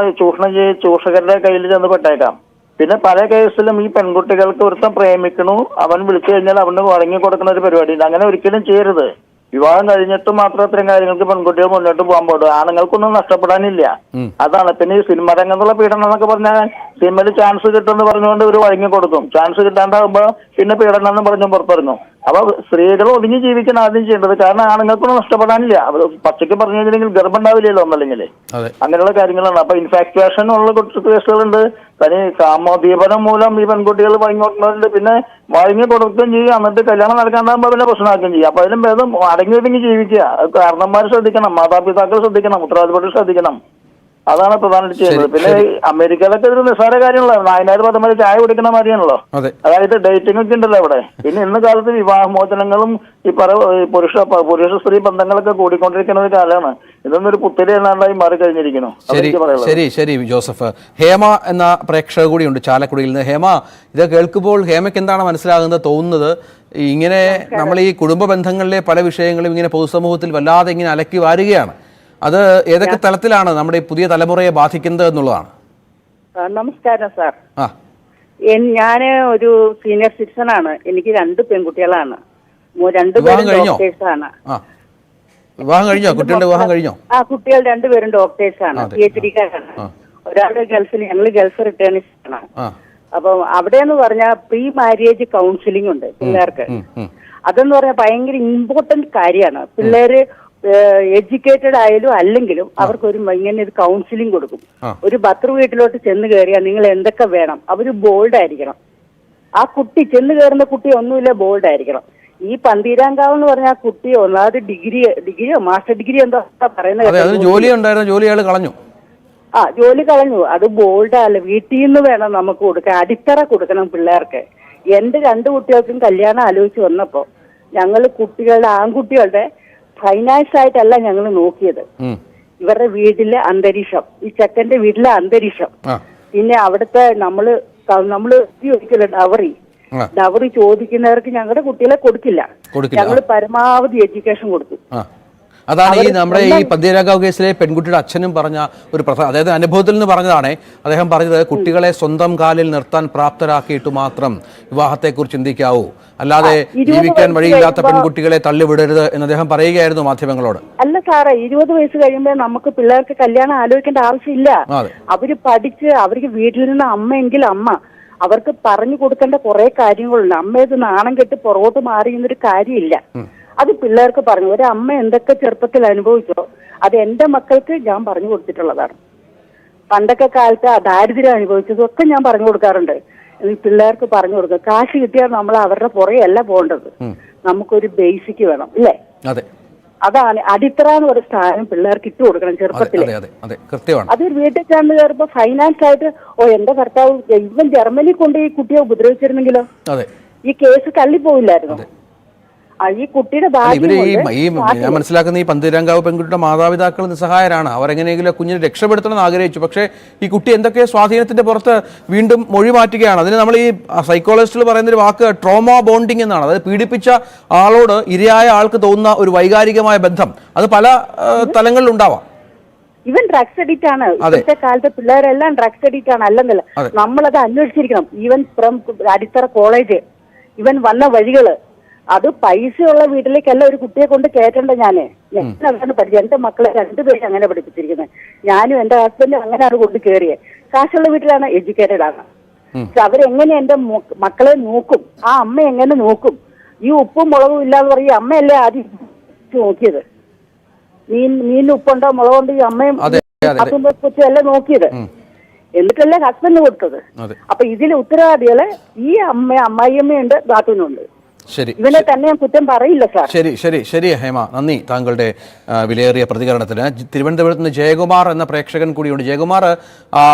ചൂഷകരുടെ കയ്യിൽ ചെന്ന് പെട്ടേക്കാം. പിന്നെ പല കേസിലും ഈ പെൺകുട്ടികൾക്ക് ഒരുത്തം പ്രേമിക്കണു, അവൻ വിളിച്ചു കഴിഞ്ഞാൽ അവന് വഴങ്ങി കൊടുക്കുന്ന ഒരു പരിപാടി ഉണ്ട്. അങ്ങനെ ഒരിക്കലും ചെയ്യരുത്. വിവാഹം കഴിഞ്ഞിട്ട് മാത്രം ഇത്രയും കാര്യങ്ങൾക്ക് പെൺകുട്ടികൾ മുന്നോട്ട് പോകാൻ പാടും. ആണുങ്ങൾക്കൊന്നും നഷ്ടപ്പെടാനില്ല. അതാണ്. പിന്നെ ഈ സിനിമ രംഗത്തുള്ള പീഡനം എന്നൊക്കെ പറഞ്ഞാൽ സിനിമയിൽ ചാൻസ് കിട്ടുമെന്ന് പറഞ്ഞുകൊണ്ട് ഒരു വഴങ്ങി കൊടുക്കും. ചാൻസ് കിട്ടാണ്ടാകുമ്പോ പിന്നെ പീഡനം എന്ന് പറഞ്ഞു പുറത്തിറങ്ങും. അപ്പൊ സ്ത്രീകൾ ഒതുങ്ങി ജീവിക്കാൻ ആദ്യം ചെയ്യേണ്ടത്. കാരണം ആണുങ്ങൾക്കൊന്നും നഷ്ടപ്പെടാനില്ല. പച്ചയ്ക്ക് പറഞ്ഞു കഴിഞ്ഞില്ലെങ്കിൽ ഗർഭം ഉണ്ടാവില്ലല്ലോ ഒന്നല്ലെങ്കിൽ. അങ്ങനെയുള്ള കാര്യങ്ങളാണ്. അപ്പൊ ഇൻഫാക്ച്വേഷൻ ഉള്ള കേസുകളുണ്ട്. തനി കാമോദ്ദീപനം മൂലം ഈ പെൺകുട്ടികൾ വഴങ്ങി കൊടുക്കുന്നുണ്ട്. പിന്നെ വഴങ്ങി കൊടുക്കുകയും ചെയ്യും. എന്നിട്ട് കല്യാണം നടക്കാണ്ടാകുമ്പോൾ പിന്നെ പ്രശ്നമാക്കുകയും ചെയ്യും. അപ്പൊ അതിലും ഭേദം അടങ്ങി ഒതുങ്ങി ജീവിക്കുക. കാരണന്മാർ ശ്രദ്ധിക്കണം, മാതാപിതാക്കൾ ശ്രദ്ധിക്കണം, ഉത്തരവാദിത്തപ്പെട്ടവർ ശ്രദ്ധിക്കണം. അതാണ് പ്രധാനമായിട്ട് ചെയ്യുന്നത്. പിന്നെ അമേരിക്കയിലൊക്കെ ഒരു നിസ്സാര കാര്യമുള്ള നായനാർ പദമാര് ചായ കുടിക്കണ മാതിരിയാണല്ലോ. അതായത് ഡേറ്റിംഗ് ഒക്കെ ഉണ്ടല്ലോ അവിടെ. പിന്നെ ഇന്ന് കാലത്ത് വിവാഹമോചനങ്ങളും ഈ പുരുഷ സ്ത്രീ ബന്ധങ്ങളൊക്കെ കൂടിക്കൊണ്ടിരിക്കുന്ന ഒരു കാലമാണ്. ഇതൊന്നും ഒരു പുത്തരി എന്നാണ്ടായി മാറിക്കഴിഞ്ഞിരിക്കുന്നു. ശരി ജോസഫ്. ഹേമ എന്ന പ്രേക്ഷക കൂടിയുണ്ട് ചാലക്കുടിയിൽ നിന്ന്. ഹേമ, ഇത് കേൾക്കുമ്പോൾ ഹേമയ്ക്ക് എന്താണ് മനസ്സിലാകുന്നത്, തോന്നുന്നത്? ഇങ്ങനെ നമ്മൾ ഈ കുടുംബ ബന്ധങ്ങളിലെ പല വിഷയങ്ങളും ഇങ്ങനെ പൊതുസമൂഹത്തിൽ വല്ലാതെ ഇങ്ങനെ അലക്കി വാരുകയാണ്. അത് ഏതൊക്കെ തലത്തിലാണ് നമ്മുടെ ഈ പുതിയ തലമുറയെ ബാധിക്കുന്നത് എന്നുള്ളതാണ്. നമസ്കാരം സാർ. ഞാന് ഒരു സീനിയർ സിറ്റിസൺ ആണ്. എനിക്ക് 2 പെൺകുട്ടികളാണ്. രണ്ടുപേരും ഡോക്ടേഴ്സാണ്. വിവാഹം കഴിഞ്ഞോ? കുട്ടികളുടെ വിവാഹം കഴിഞ്ഞോ? കുട്ടികൾ 2 പേരും ഡോക്ടേഴ്സാണ്, PhD-കാരാണ്. ഒരാളുടെ ഗൾഫിൽ, ഞങ്ങൾ ഗൾഫ് റിട്ടേണിസ്റ്റ് ആണ്. അപ്പൊ അവിടെയെന്ന് പറഞ്ഞാൽ പ്രീ മാരേജ് കൗൺസിലിംഗ് ഉണ്ട് പിള്ളേർക്ക്. അതെന്ന് പറഞ്ഞാൽ ഭയങ്കര ഇമ്പോർട്ടന്റ് കാര്യമാണ്. പിള്ളേര് എഡ്യൂക്കേറ്റഡ് ആയാലും അല്ലെങ്കിലും അവർക്കൊരു ഇങ്ങനെ ഒരു കൗൺസിലിംഗ് കൊടുക്കും. ഒരു ഭർത്തൃ വീട്ടിലോട്ട് ചെന്ന് കയറിയാൽ നിങ്ങൾ എന്തൊക്കെ വേണം, അവര് ബോൾഡ് ആയിരിക്കണം. ആ കുട്ടി ചെന്ന് കയറുന്ന കുട്ടി ഒന്നുമില്ല, ബോൾഡ് ആയിരിക്കണം. ഈ പന്തീരാങ്കാവ് എന്ന് പറഞ്ഞ ആ കുട്ടി ഒന്നാമത് ഡിഗ്രിയോ മാസ്റ്റർ ഡിഗ്രി എന്താ പറയുന്നത്, ജോലി ഉണ്ടായിരുന്നു, ജോലി അയാൾ കളഞ്ഞു. ജോലി കളഞ്ഞു. അത് ബോൾഡ് അല്ല, വീട്ടിൽ നിന്ന് വേണം നമുക്ക് കൊടുക്കാൻ, അടിത്തറ കൊടുക്കണം പിള്ളേർക്ക്. എന്റെ 2 കുട്ടികൾക്കും കല്യാണം ആലോചിച്ച് വന്നപ്പോ ഞങ്ങൾ ആൺകുട്ടികളുടെ ഫൈനാൻസ് ആയിട്ടല്ല ഞങ്ങൾ നോക്കിയത്, ഇവരുടെ വീട്ടിലെ അന്തരീക്ഷം, ഈ ചെക്കന്റെ വീട്ടിലെ അന്തരീക്ഷം. പിന്നെ അവിടുത്തെ നമ്മള് ചോദിക്കില്ല ഡവറി ചോദിക്കുന്നവർക്ക് ഞങ്ങളുടെ കുട്ടികളെ കൊടുക്കില്ല. ഞങ്ങൾ പരമാവധി എഡ്യൂക്കേഷൻ കൊടുത്തു. അതാണ് ഈ നമ്മുടെ ഈ പന്തീരാങ്കാവ് കേസിലെ പെൺകുട്ടിയുടെ അച്ഛനും പറഞ്ഞ ഒരു അതായത് അനുഭവത്തിൽ നിന്ന് പറഞ്ഞതാണ്. അദ്ദേഹം പറഞ്ഞത് കുട്ടികളെ സ്വന്തം കാലിൽ നിർത്താൻ പ്രാപ്തരാക്കിയിട്ട് മാത്രം വിവാഹത്തെക്കുറിച്ച് ചിന്തിക്കാവൂ, അല്ലാതെ ജീവിക്കാൻ വഴിയില്ലാത്ത പെൺകുട്ടികളെ തള്ളിവിടരുത് എന്ന് അദ്ദേഹം പറയുകയായിരുന്നു മാധ്യമങ്ങളോട്. അല്ല സാറേ, 20 വയസ്സ് കഴിയുമ്പോൾ നമുക്ക് പിള്ളേർക്ക് കല്യാണം ആലോചിക്കേണ്ട ആവശ്യമില്ല. അവര് പഠിച്ച് അവർക്ക് വീട്ടിൽ നിന്ന് അമ്മയെങ്കിൽ അമ്മ, അവർക്ക് പറഞ്ഞു കൊടുക്കേണ്ട കുറെ കാര്യങ്ങളുണ്ട്. അമ്മയത് നാണം കെട്ട് പുറകോട്ട് മാറിയുന്നൊരു കാര്യമില്ല. അത് പിള്ളേർക്ക് പറഞ്ഞു. ഒരു അമ്മ എന്തൊക്കെ ചെറുപ്പത്തിൽ അനുഭവിച്ചോ അത് എന്റെ മക്കൾക്ക് ഞാൻ പറഞ്ഞു കൊടുത്തിട്ടുള്ളതാണ്. പണ്ടൊക്കെ കാലത്ത് ദാരിദ്ര്യം അനുഭവിച്ചതൊക്കെ ഞാൻ പറഞ്ഞു കൊടുക്കാറുണ്ട്. പിള്ളേർക്ക് പറഞ്ഞു കൊടുക്കുക. കാശ് കിട്ടിയാൽ നമ്മൾ അവരുടെ പുറകെയല്ല പോകേണ്ടത്. നമുക്കൊരു ബേസിക് വേണം, ഇല്ലേ? അതാണ് അടിത്തറ എന്ന് ഒരു സ്ഥാനം പിള്ളേർക്ക് ഇട്ട് കൊടുക്കണം ചെറുപ്പത്തില്. അതൊരു വീട്ടിൽ ചെന്ന് കയറുമ്പോ ഫൈനാൻസ് ആയിട്ട് എന്റെ ഭർത്താവ് ഇവൻ ജർമ്മനി കൊണ്ട് ഈ കുട്ടിയെ ഉപദ്രവിച്ചിരുന്നെങ്കിലോ ഈ കേസ് തള്ളിപ്പോയില്ലായിരുന്നു. ഈ കുട്ടിയുടെ ഇവര് ഞാൻ മനസ്സിലാക്കുന്ന ഈ പന്തീരാങ്കാവ് പെൺകുട്ടിയുടെ മാതാപിതാക്കൾ നിസ്സഹായരാണ്. അവർ എങ്ങനെയെങ്കിലും കുഞ്ഞിനെ രക്ഷപ്പെടുത്തണമെന്ന് ആഗ്രഹിച്ചു. പക്ഷേ ഈ കുട്ടി എന്തൊക്കെ സ്വാധീനത്തിന്റെ പുറത്ത് വീണ്ടും മൊഴി മാറ്റുകയാണ്. അതിന് നമ്മൾ ഈ സൈക്കോളജിസ്റ്റുകൾ പറയുന്ന ഒരു വാക്ക് ട്രോമ ബോണ്ടിങ് എന്നാണ്. അതായത് പീഡിപ്പിച്ച ആളോട് ഇരയായ ആൾക്ക് തോന്നുന്ന ഒരു വൈകാരികമായ ബന്ധം അത് പല തലങ്ങളിൽ ഉണ്ടാവാം. ഇവൻ ഡ്രഗ്സ് അഡിക്റ്റ് ആണ്. ഇപ്പോഴത്തെ കാലത്തെ പിള്ളേരെല്ലാം ഡ്രഗ്സ് അഡിക്റ്റ് ആണ്. അല്ലെന്നല്ല, നമ്മളത് അന്വേഷിച്ചിരിക്കണം. ഈവൻ ഫ്രം അടിത്തറ കോളേജ്, ഇവൻ വന്ന വഴികള്, അത് പൈസയുള്ള വീട്ടിലേക്കല്ല ഒരു കുട്ടിയെ കൊണ്ട് കയറ്റേണ്ട. ഞാനതാണ് പഠിച്ചത്. എന്റെ മക്കളെ രണ്ടുപേരും അങ്ങനെ പഠിപ്പിച്ചിരിക്കുന്നത്. ഞാനും എന്റെ ഹസ്ബൻഡും അങ്ങനെയാണ് കൊണ്ട് കയറിയത്. കാശുള്ള വീട്ടിലാണ്, എഡ്യൂക്കേറ്റഡ് ആണ്. പക്ഷെ അവരെങ്ങനെ എന്റെ മക്കളെ നോക്കും, ആ അമ്മ എങ്ങനെ നോക്കും? ഈ ഉപ്പും മുളകും ഇല്ലാന്ന് പറയും. അമ്മയല്ലേ ആദ്യം നോക്കിയത്. മീനിന് ഉപ്പുണ്ടോ മുളകുണ്ടോ ഈ അമ്മയും കൊച്ചും അല്ലേ നോക്കിയത്. എന്നിട്ടല്ലേ ഹസ്ബൻഡ് കൊടുത്തത്. അപ്പൊ ഇതിലെ ഉത്തരവാദികള് ഈ അമ്മായിയമ്മയുണ്ട്, ബാത്തുനുണ്ട്. ഇവനെ തന്നെ ഞാൻ കുറ്റം പറയില്ല സാർ. ശരി ഹേമ, നന്ദി താങ്കളുടെ വിലയേറിയ പ്രതികരണത്തിന്. തിരുവനന്തപുരത്ത് നിന്ന് ജയകുമാർ എന്ന പ്രേക്ഷകൻ കൂടിയുണ്ട്. ജയകുമാർ,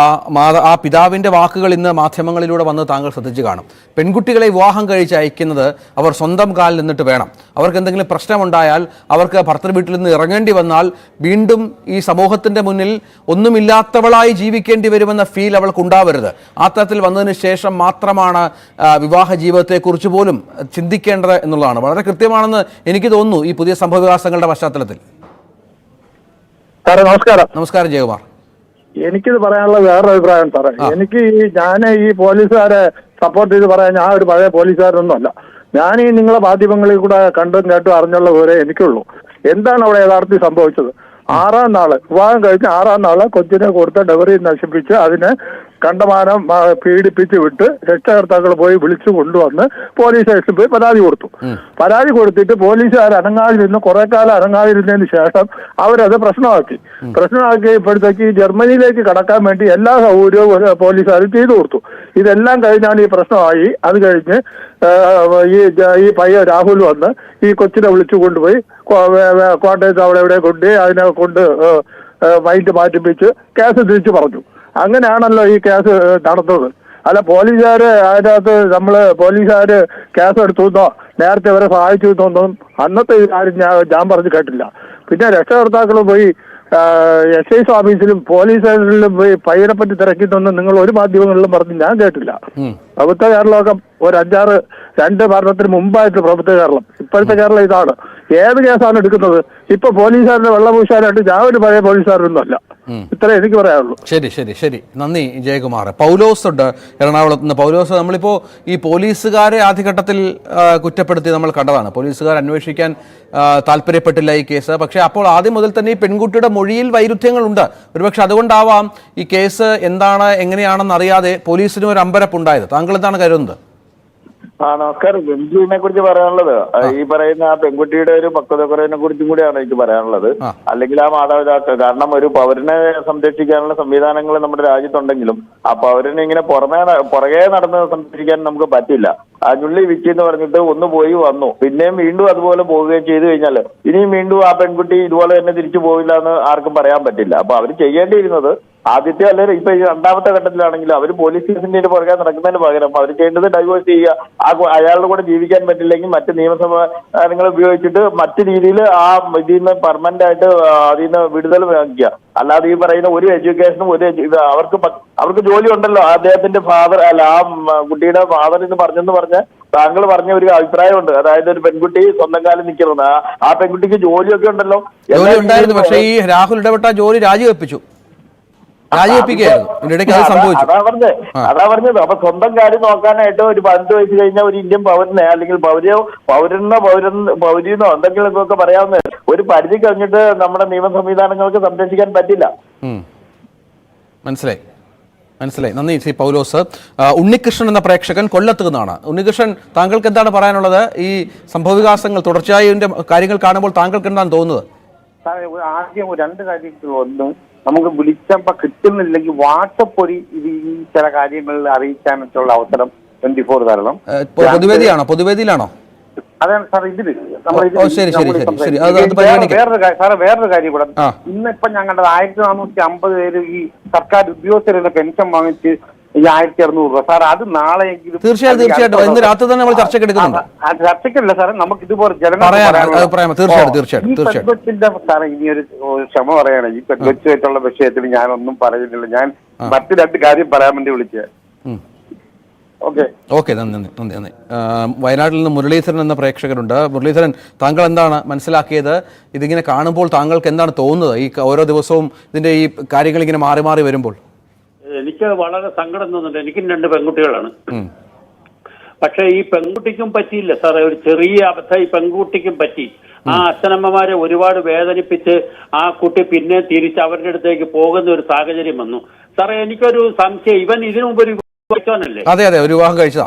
ആ പിതാവിന്റെ വാക്കുകൾ ഇന്ന് മാധ്യമങ്ങളിലൂടെ വന്ന് താങ്കൾ ശ്രദ്ധിച്ചു കാണും. പെൺകുട്ടികളെ വിവാഹം കഴിച്ച് അയക്കുന്നത് അവർ സ്വന്തം കാലിൽ നിന്നിട്ട് വേണം. അവർക്ക് എന്തെങ്കിലും പ്രശ്നമുണ്ടായാൽ, അവർക്ക് ഭർത്തൃ വീട്ടിൽ നിന്ന് ഇറങ്ങേണ്ടി വന്നാൽ വീണ്ടും ഈ സമൂഹത്തിന്റെ മുന്നിൽ ഒന്നുമില്ലാത്തവളായി ജീവിക്കേണ്ടി വരുമെന്ന ഫീൽ അവൾക്ക് ഉണ്ടാവരുത്. ആ തരത്തിൽ വന്നതിന് ശേഷം മാത്രമാണ് വിവാഹ ജീവിതത്തെക്കുറിച്ച് പോലും ചിന്തിക്കേണ്ടത് എന്നുള്ളതാണ്. വളരെ കൃത്യമാണെന്ന് എനിക്ക് തോന്നുന്നു ഈ പുതിയ സംഭവവികാസങ്ങളുടെ പശ്ചാത്തലത്തിൽ. സാറേ നമസ്കാരം. നമസ്കാരം ജയകുമാർ. എനിക്കിത് പറയാനുള്ള വേറൊരു അഭിപ്രായം സാറേ. എനിക്ക് ഞാൻ ഈ പോലീസുകാരെ സപ്പോർട്ട് ചെയ്ത് പറയാൻ ഞാൻ ഒരു പഴയ പോലീസുകാരൊന്നും അല്ല. ഞാൻ ഈ നിങ്ങളെ മാധ്യമങ്ങളിൽ കൂടെ കണ്ടും കേട്ടും അറിഞ്ഞുള്ള വിവരം എനിക്കുള്ളൂ. എന്താണ് അവിടെ യഥാർത്ഥത്തിൽ സംഭവിച്ചത്? 6-ാം നാള് വിവാഹം കഴിഞ്ഞ് 6-ാം നാള് കൊച്ചിനെ കൊടുത്ത ഡെവറി നശിപ്പിച്ച് അതിനെ കണ്ടമാനം പീഡിപ്പിച്ച് വിട്ട് രക്ഷകർത്താക്കൾ പോയി വിളിച്ചു കൊണ്ടുവന്ന് പോലീസ് സ്റ്റേഷനിൽ പോയി പരാതി കൊടുത്തു. പരാതി കൊടുത്തിട്ട് പോലീസുകാർ അനങ്ങാതിരുന്ന് കുറെ കാലം അനങ്ങാതിരുന്നതിന് ശേഷം അവരത് പ്രശ്നമാക്കിയപ്പോഴത്തേക്ക് ജർമ്മനിയിലേക്ക് കടക്കാൻ വേണ്ടി എല്ലാ സൗകര്യവും പോലീസുകാർ ചെയ്തു കൊടുത്തു. ഇതെല്ലാം കഴിഞ്ഞാണ് ഈ പ്രശ്നമായി. അത് കഴിഞ്ഞ് ഈ പയ്യ രാഹുൽ വന്ന് ഈ കൊച്ചിനെ വിളിച്ചു കൊണ്ടുപോയി കോട്ടയത്ത് അവിടെ എവിടെ അതിനെ കൊണ്ട് മൈൻഡ് മാറ്റിപ്പിച്ച് കേസ് തിരിച്ചു പറഞ്ഞു. അങ്ങനെയാണല്ലോ ഈ കേസ് നടത്തുന്നത്. അല്ല പോലീസുകാര് അതിനകത്ത് പോലീസുകാര് കേസ് എടുത്തുവെന്നോ നേരത്തെ അവരെ സഹായിച്ചു എന്നൊന്നും അന്നത്തെ കാര്യം ഞാൻ പറഞ്ഞു കേട്ടില്ല. പിന്നെ രക്ഷകർത്താക്കൾ പോയി SI ഓഫീസിലും പോലീസ് സ്റ്റേഷനിലും പോയി പയ്യനെ പറ്റി തിരക്കിന്നൊന്നും നിങ്ങൾ ഒരു മാധ്യമങ്ങളിലും പറഞ്ഞ് ഞാൻ കേട്ടില്ല. പ്രഭുത്വ കേരളമൊക്കെ ഒരു 2 ഭരണത്തിന് മുമ്പായിട്ട് പ്രഭുത്വ കേരളം. ഇപ്പോഴത്തെ കേരളം ഇതാണ്. ഏത് കേസാണ് എടുക്കുന്നത്? ഇപ്പൊ പോലീസുകാരുടെ വെള്ളപൂശാനായിട്ട് ഞാൻ ഒരു പഴയ പോലീസുകാരൊന്നും അല്ല. ഇത്രേ എനിക്ക് പറയാനുള്ളൂ. ശരി, നന്ദി ജയകുമാർ. പൗലോസ് ഉണ്ട് എറണാകുളത്ത് നിന്ന്. പൗലോസ്, നമ്മളിപ്പോ ഈ പോലീസുകാരെ ആദ്യഘട്ടത്തിൽ കുറ്റപ്പെടുത്തി നമ്മൾ കണ്ടതാണ്. പോലീസുകാർ അന്വേഷിക്കാൻ താല്പര്യപ്പെട്ടില്ല ഈ കേസ്. പക്ഷേ അപ്പോൾ ആദ്യം മുതൽ തന്നെ ഈ പെൺകുട്ടിയുടെ മൊഴിയിൽ വൈരുദ്ധ്യങ്ങളുണ്ട്. ഒരുപക്ഷെ അതുകൊണ്ടാവാം ഈ കേസ് എന്താണ് എങ്ങനെയാണെന്ന് അറിയാതെ പോലീസിനും ഒരു അമ്പരപ്പുണ്ടായത്. താങ്കൾ എന്താണ് കരുതുന്നത്? നമസ്കാരം. ബെഞ്ചിനെ കുറിച്ച് പറയാനുള്ളത് ഈ പറയുന്ന ആ പെൺകുട്ടിയുടെ ഒരു പക്വതക്കുറവിനെ കുറിച്ചും കൂടിയാണ് എനിക്ക് പറയാനുള്ളത്. അല്ലെങ്കിൽ ആ മാതാപിതാക്കൾ, കാരണം ഒരു പൗരനെ സംരക്ഷിക്കാനുള്ള സംവിധാനങ്ങൾ നമ്മുടെ രാജ്യത്തുണ്ടെങ്കിലും ആ പൗരനെ ഇങ്ങനെ പുറകെ നടന്ന് സംരക്ഷിക്കാൻ നമുക്ക് പറ്റില്ല. ആ ഞുള്ളി വിക്കി എന്ന് പറഞ്ഞിട്ട് ഒന്ന് പോയി വന്നു, പിന്നെയും വീണ്ടും അതുപോലെ പോവുകയും ചെയ്തു കഴിഞ്ഞാൽ ഇനിയും വീണ്ടും ആ പെൺകുട്ടി ഇതുപോലെ തന്നെ തിരിച്ചു പോവില്ല എന്ന് ആർക്കും പറയാൻ പറ്റില്ല. അപ്പൊ അവർ ചെയ്യേണ്ടിയിരുന്നത് ആദ്യത്തെ അല്ലെങ്കിൽ ഇപ്പൊ ഈ 2ാമത്തെ ഘട്ടത്തിലാണെങ്കിൽ അവർ പോലീസ് സ്റ്റേഷന്റെ പുറകെ നടക്കുന്നതിന് പകരം അവർ ചെയ്യേണ്ടത് ഡൈവേഴ്സ് ചെയ്യുക. അയാളുടെ കൂടെ ജീവിക്കാൻ പറ്റില്ലെങ്കിൽ മറ്റ് നിയമസംവിധാനങ്ങൾ ഉപയോഗിച്ചിട്ട് മറ്റു രീതിയിൽ ആ ഇതിൽ നിന്ന് പെർമനന്റ് ആയിട്ട് അതിൽ നിന്ന് വിടുതൽ വാങ്ങിക്കുക. അല്ലാതെ ഈ പറയുന്ന ഒരു എഡ്യൂക്കേഷനും അവർക്ക് ജോലി ഉണ്ടല്ലോ. അദ്ദേഹത്തിന്റെ ഫാദർ ആ കുട്ടിയുടെ ഫാദർ എന്ന് പറഞ്ഞ താങ്കൾ പറഞ്ഞ ഒരു അഭിപ്രായമുണ്ട്. അതായത് ഒരു പെൺകുട്ടി സ്വന്തം കാലം നിൽക്കുന്നത്, ആ പെൺകുട്ടിക്ക് ജോലിയൊക്കെ ഉണ്ടല്ലോ. പക്ഷേ ഈ രാഹുൽ ഇടപെട്ട ജോലി രാജിവെപ്പിച്ചു. അതാ പറഞ്ഞത്. അപ്പൊ സ്വന്തം കാര്യം നോക്കാനായിട്ട് ഒരു 18 വയസ്സ് കഴിഞ്ഞ ഒരു ഇന്ത്യൻ പൗരനെ അല്ലെങ്കിൽ പൗരിന്നോ എന്തെങ്കിലും ഒക്കെ പറയാവുന്ന ഒരു പരിധി കഴിഞ്ഞിട്ട് നമ്മുടെ നിയമ സംവിധാനങ്ങൾക്ക് സംരക്ഷിക്കാൻ പറ്റില്ല. മനസ്സിലായി. നന്ദി ശ്രീ പൗലോസ്. ഉണ്ണികൃഷ്ണൻ എന്ന പ്രേക്ഷകൻ കൊല്ലത്ത് നിന്നാണ്. ഉണ്ണികൃഷ്ണൻ, താങ്കൾക്ക് എന്താണ് പറയാനുള്ളത്? ഈ സംഭവവികാസങ്ങൾ തുടർച്ചയായി കാര്യങ്ങൾ കാണുമ്പോൾ താങ്കൾക്ക് എന്താണ് തോന്നുന്നത്? ആദ്യം 2 കാര്യങ്ങൾ. ഒന്ന്, നമുക്ക് വിളിച്ചപ്പോ കിട്ടുന്നില്ലെങ്കിൽ വാട്സപ്പ് വഴി ഇത് ഈ ചില കാര്യങ്ങളിൽ അറിയിക്കാനുള്ള അവസരം 24 തരണം. പൊതുവേദിയിലാണോ? അതാണ് സാർ. ഇതില് വേറൊരു കാര്യം കൂടെ. ഇന്നിപ്പം ഞാൻ കണ്ടത് 1450 പേര് ഈ സർക്കാർ ഉദ്യോഗസ്ഥരുടെ പെൻഷൻ വാങ്ങിച്ച് ഈ 1600 രൂപ സാർ. അത് നാളെയെങ്കിലും തീർച്ചയായിട്ടും ഇന്ന് രാത്രി തന്നെ നമ്മൾ ചർച്ചയ്ക്ക് എടുക്കുന്നുണ്ട്. ചർച്ചയ്ക്കല്ല സാറേ, നമുക്ക് ഇതുപോലെ പെൺകൊച്ചിന്റെ സാറേ ഇനിയൊരു ക്ഷമ പറയാണ്. ഈ പെൺകൊച്ചുമായിട്ടുള്ള വിഷയത്തിൽ ഞാൻ ഒന്നും പറയുന്നില്ല. ഞാൻ മറ്റു 2 കാര്യം പറയാൻ വേണ്ടി വിളിച്ചത്. ഓക്കെ, നന്ദി. വയനാട്ടിൽ നിന്ന് മുരളീധരൻ എന്ന പ്രേക്ഷകരുണ്ട്. മുരളീധരൻ, താങ്കൾ എന്താണ് മനസ്സിലാക്കിയത്? ഇതിങ്ങനെ കാണുമ്പോൾ താങ്കൾക്ക് എന്താണ് തോന്നുന്നത്? ഈ ഓരോ ദിവസവും ഇതിന്റെ ഈ കാര്യങ്ങൾ ഇങ്ങനെ മാറി മാറി വരുമ്പോൾ എനിക്ക് വളരെ സങ്കടം തോന്നുന്നുണ്ട്. എനിക്കും 2 പെൺകുട്ടികളാണ്. പക്ഷെ ഈ പെൺകുട്ടിക്കും പറ്റിയില്ല സാറേ, ഒരു ചെറിയ അബദ്ധം ഈ പെൺകുട്ടിക്കും പറ്റി. ആ അച്ഛനമ്മമാരെ ഒരുപാട് വേദനിപ്പിച്ച് ആ കുട്ടി പിന്നെ തിരിച്ച് അവരുടെ അടുത്തേക്ക് പോകുന്ന ഒരു സാഹചര്യം വന്നു. സാറേ, എനിക്കൊരു സംശയം, ഇവൻ ഇതിനു മുമ്പ് ഒരു വിവാഹമല്ലേ? അതെ, ഒരു വിവാഹം കഴിച്ചതാ.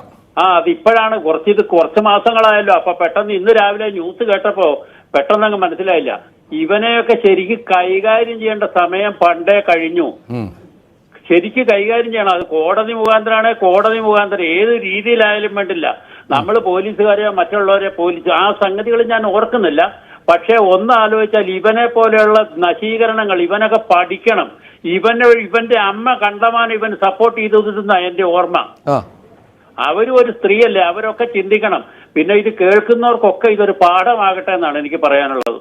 അത് ഇപ്പോഴാണ് കുറച്ച് മാസങ്ങളായല്ലോ. അപ്പൊ പെട്ടെന്ന് ഇന്ന് രാവിലെ ന്യൂസ് കേട്ടപ്പോ പെട്ടെന്ന് അങ്ങ് മനസ്സിലായില്ല. ഇവനെയൊക്കെ ശരിക്കും കൈകാര്യം ചെയ്യേണ്ട സമയം പണ്ടേ കഴിഞ്ഞു. ശരിക്കും കൈകാര്യം ചെയ്യണം. അത് കോടതി മുഖാന്തരമാണ്, കോടതി മുഖാന്തരം ഏത് രീതിയിലായാലും വേണ്ടില്ല. നമ്മൾ പോലീസുകാരെയോ മറ്റുള്ളവരെ ആ സംഗതികൾ ഞാൻ ഓർക്കുന്നില്ല. പക്ഷെ ഒന്ന് ആലോചിച്ചാൽ ഇവനെ പോലെയുള്ള നശീകരണങ്ങൾ ഇവനൊക്കെ പഠിക്കണം. ഇവന്റെ അമ്മ കണ്ടമാനം ഇവൻ സപ്പോർട്ട് ചെയ്തിരുന്ന എന്റെ ഓർമ്മ. അവരും ഒരു സ്ത്രീയല്ലേ, അവരൊക്കെ ചിന്തിക്കണം. പിന്നെ ഇത് കേൾക്കുന്നവർക്കൊക്കെ ഇതൊരു പാഠമാകട്ടെ എന്നാണ് എനിക്ക് പറയാനുള്ളത്.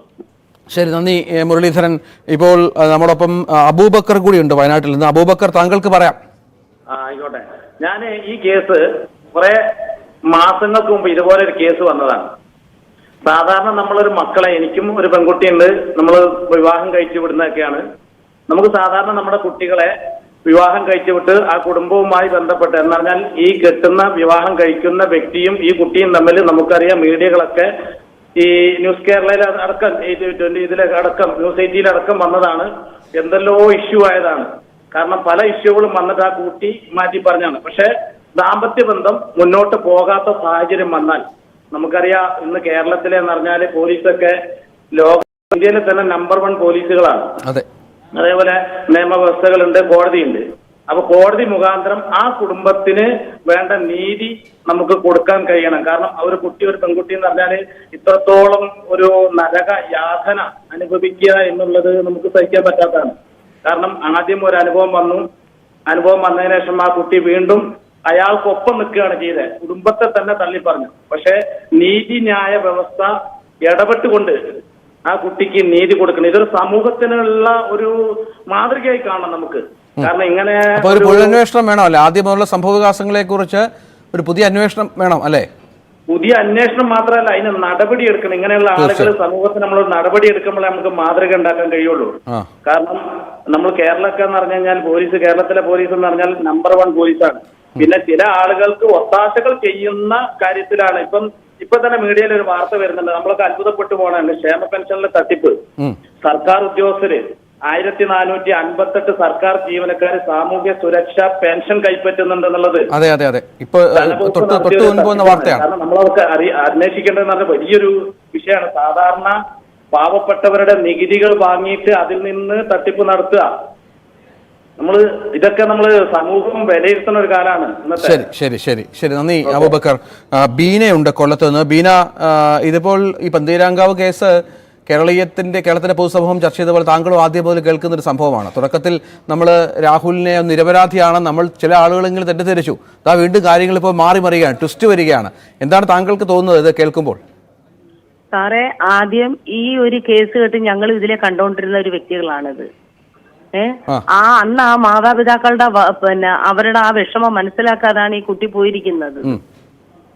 ശരി, നന്ദി മുരളീധരൻ. ഇപ്പോൾ നമ്മോടൊപ്പം അബൂബക്കർ കൂടിയുണ്ട് വയനാട്ടിൽ നിന്ന്. അബൂബക്കർ, താങ്കൾക്ക് പറയാം. ആയിക്കോട്ടെ. ഞാൻ ഈ കേസ് കുറെ മാസങ്ങൾക്ക് മുമ്പ് ഇതുപോലെ ഒരു കേസ് വന്നതാണ്. സാധാരണ നമ്മളൊരു മക്കളെ, എനിക്കും ഒരു പെൺകുട്ടിയുണ്ട്, നമ്മൾ വിവാഹം കഴിച്ചു വിടുന്നതൊക്കെയാണ്. നമുക്ക് സാധാരണ നമ്മുടെ കുട്ടികളെ വിവാഹം കഴിച്ചു വിട്ട് ആ കുടുംബവുമായി ബന്ധപ്പെട്ട് എന്ന് പറഞ്ഞാൽ ഈ കെട്ടുന്ന വിവാഹം കഴിക്കുന്ന വ്യക്തിയും ഈ കുട്ടിയും തമ്മിൽ നമുക്കറിയാം, മീഡിയകളൊക്കെ ഈ ന്യൂസ് കേരളയിൽ അടക്കം ഇതിലടക്കം ന്യൂസ് 18 വന്നതാണ്. എന്തെല്ലോ ഇഷ്യൂ ആയതാണ്. കാരണം പല ഇഷ്യൂകളും വന്നിട്ട് ആ കൂട്ടി മാറ്റി പറഞ്ഞാണ്. പക്ഷെ ദാമ്പത്യ ബന്ധം മുന്നോട്ട് പോകാത്ത സാഹചര്യം വന്നാൽ നമുക്കറിയാം, ഇന്ന് കേരളത്തിലെ എന്ന് പറഞ്ഞാൽ പോലീസൊക്കെ ഇന്ത്യയിലെ തന്നെ നമ്പർ 1 പോലീസുകളാണ്. അതേപോലെ നിയമവ്യവസ്ഥകളുണ്ട്, കോടതിയുണ്ട്. അപ്പൊ കോടതി മുഖാന്തരം ആ കുടുംബത്തിന് വേണ്ട നീതി നമുക്ക് കൊടുക്കാൻ കഴിയണം. കാരണം ഒരു കുട്ടി, ഒരു പെൺകുട്ടി എന്ന് പറഞ്ഞാല് ഇത്രത്തോളം ഒരു നരക യാതന അനുഭവിക്കുക എന്നുള്ളത് നമുക്ക് സഹിക്കാൻ പറ്റാത്തതാണ്. കാരണം ആദ്യം ഒരു അനുഭവം വന്നതിന് ശേഷം ആ കുട്ടി വീണ്ടും അയാൾക്കൊപ്പം നിൽക്കുകയാണ് ചെയ്തത്. കുടുംബത്തെ തന്നെ തള്ളി പറഞ്ഞു. പക്ഷെ നീതിന്യായ വ്യവസ്ഥ ഇടപെട്ടുകൊണ്ട് ആ കുട്ടിക്ക് നീതി കൊടുക്കണം. ഇതൊരു സമൂഹത്തിനുള്ള ഒരു മാതൃകയായി കാണണം നമുക്ക്. കാരണം ഇങ്ങനെ ഒരു പുനരന്വേഷണം വേണം അല്ലെ? ആദ്യം മുതലുള്ള സംഭവവികാസങ്ങളെ കുറിച്ച് ഒരു പുതിയ അന്വേഷണം വേണം അല്ലെ? പുതിയ അന്വേഷണം മാത്രമല്ല, അതിന് നടപടി എടുക്കണം. ഇങ്ങനെയുള്ള ആളുകൾ സമൂഹത്തിന് നമ്മൾ നടപടി എടുക്കുമ്പോഴേ നമുക്ക് മാതൃക ഉണ്ടാക്കാൻ കഴിയുള്ളൂ. കാരണം നമ്മൾ കേരളമൊക്കെ എന്ന് പറഞ്ഞു കഴിഞ്ഞാൽ കേരളത്തിലെ പോലീസ് എന്ന് പറഞ്ഞാൽ നമ്പർ 1 പോലീസാണ്. പിന്നെ ചില ആളുകൾക്ക് ഒത്താശകൾ ചെയ്യുന്ന കാര്യത്തിലാണ്. ഇപ്പൊ തന്നെ മീഡിയയിൽ ഒരു വാർത്ത വരുന്നുണ്ട്, നമ്മളൊക്കെ അത്ഭുതപ്പെട്ടു പോകണുണ്ട്. ക്ഷേമ പെൻഷനിലെ തട്ടിപ്പ്. സർക്കാർ ഉദ്യോഗസ്ഥര് 1458 സർക്കാർ ജീവനക്കാർ സാമൂഹ്യ സുരക്ഷാ പെൻഷൻ കൈപ്പറ്റുന്നുണ്ടെന്നുള്ളത് കാരണം നമ്മളൊക്കെ അന്വേഷിക്കേണ്ടതെന്ന് പറഞ്ഞ വലിയൊരു വിഷയമാണ്. സാധാരണ പാവപ്പെട്ടവരുടെ നികുതികൾ വാങ്ങിയിട്ട് അതിൽ നിന്ന് തട്ടിപ്പ് നടത്തുക. ഇതൊക്കെ നമ്മൾ സമൂഹം വിലയിരുത്തുന്ന ഒരു കാലമാണ് ഇന്നത്തെ. ശരി, നന്ദി അബൂബക്കർ. ബീനയുണ്ട് കൊല്ലത്ത് നിന്ന്. ബീന, ഇതിപ്പോൾ ഈ പന്തീരാങ്കാവ് കേസ് കേരളത്തിന്റെ പൊതുസമൂഹം ചർച്ച ചെയ്ത പോലെ താങ്കളും ആദ്യം മുതൽ കേൾക്കുന്ന ഒരു സംഭവമാണ്. തുടക്കത്തിൽ നമ്മൾ രാഹുലിനെ നിരപരാധിയാണ്, നമ്മൾ ചില ആളുകളെങ്കിലും തെറ്റിദ്ധരിച്ചു. വീണ്ടും കാര്യങ്ങൾ ഇപ്പോൾ മാറി മറിയുകയാണ്, ട്വിസ്റ്റ് വരികയാണ്. എന്താണ് താങ്കൾക്ക് തോന്നുന്നത് ഇത് കേൾക്കുമ്പോൾ? സാറേ, ആദ്യം ഈ ഒരു കേസ് കേട്ട് ഞങ്ങൾ ഇതിലെ കണ്ടുകൊണ്ടിരുന്ന ഒരു വ്യക്തികളാണിത്. അന്ന് ആ മാതാപിതാക്കളുടെ അവരുടെ ആ വിഷമം മനസ്സിലാക്കാതാണ് ഈ കുട്ടി പോയിരിക്കുന്നത്.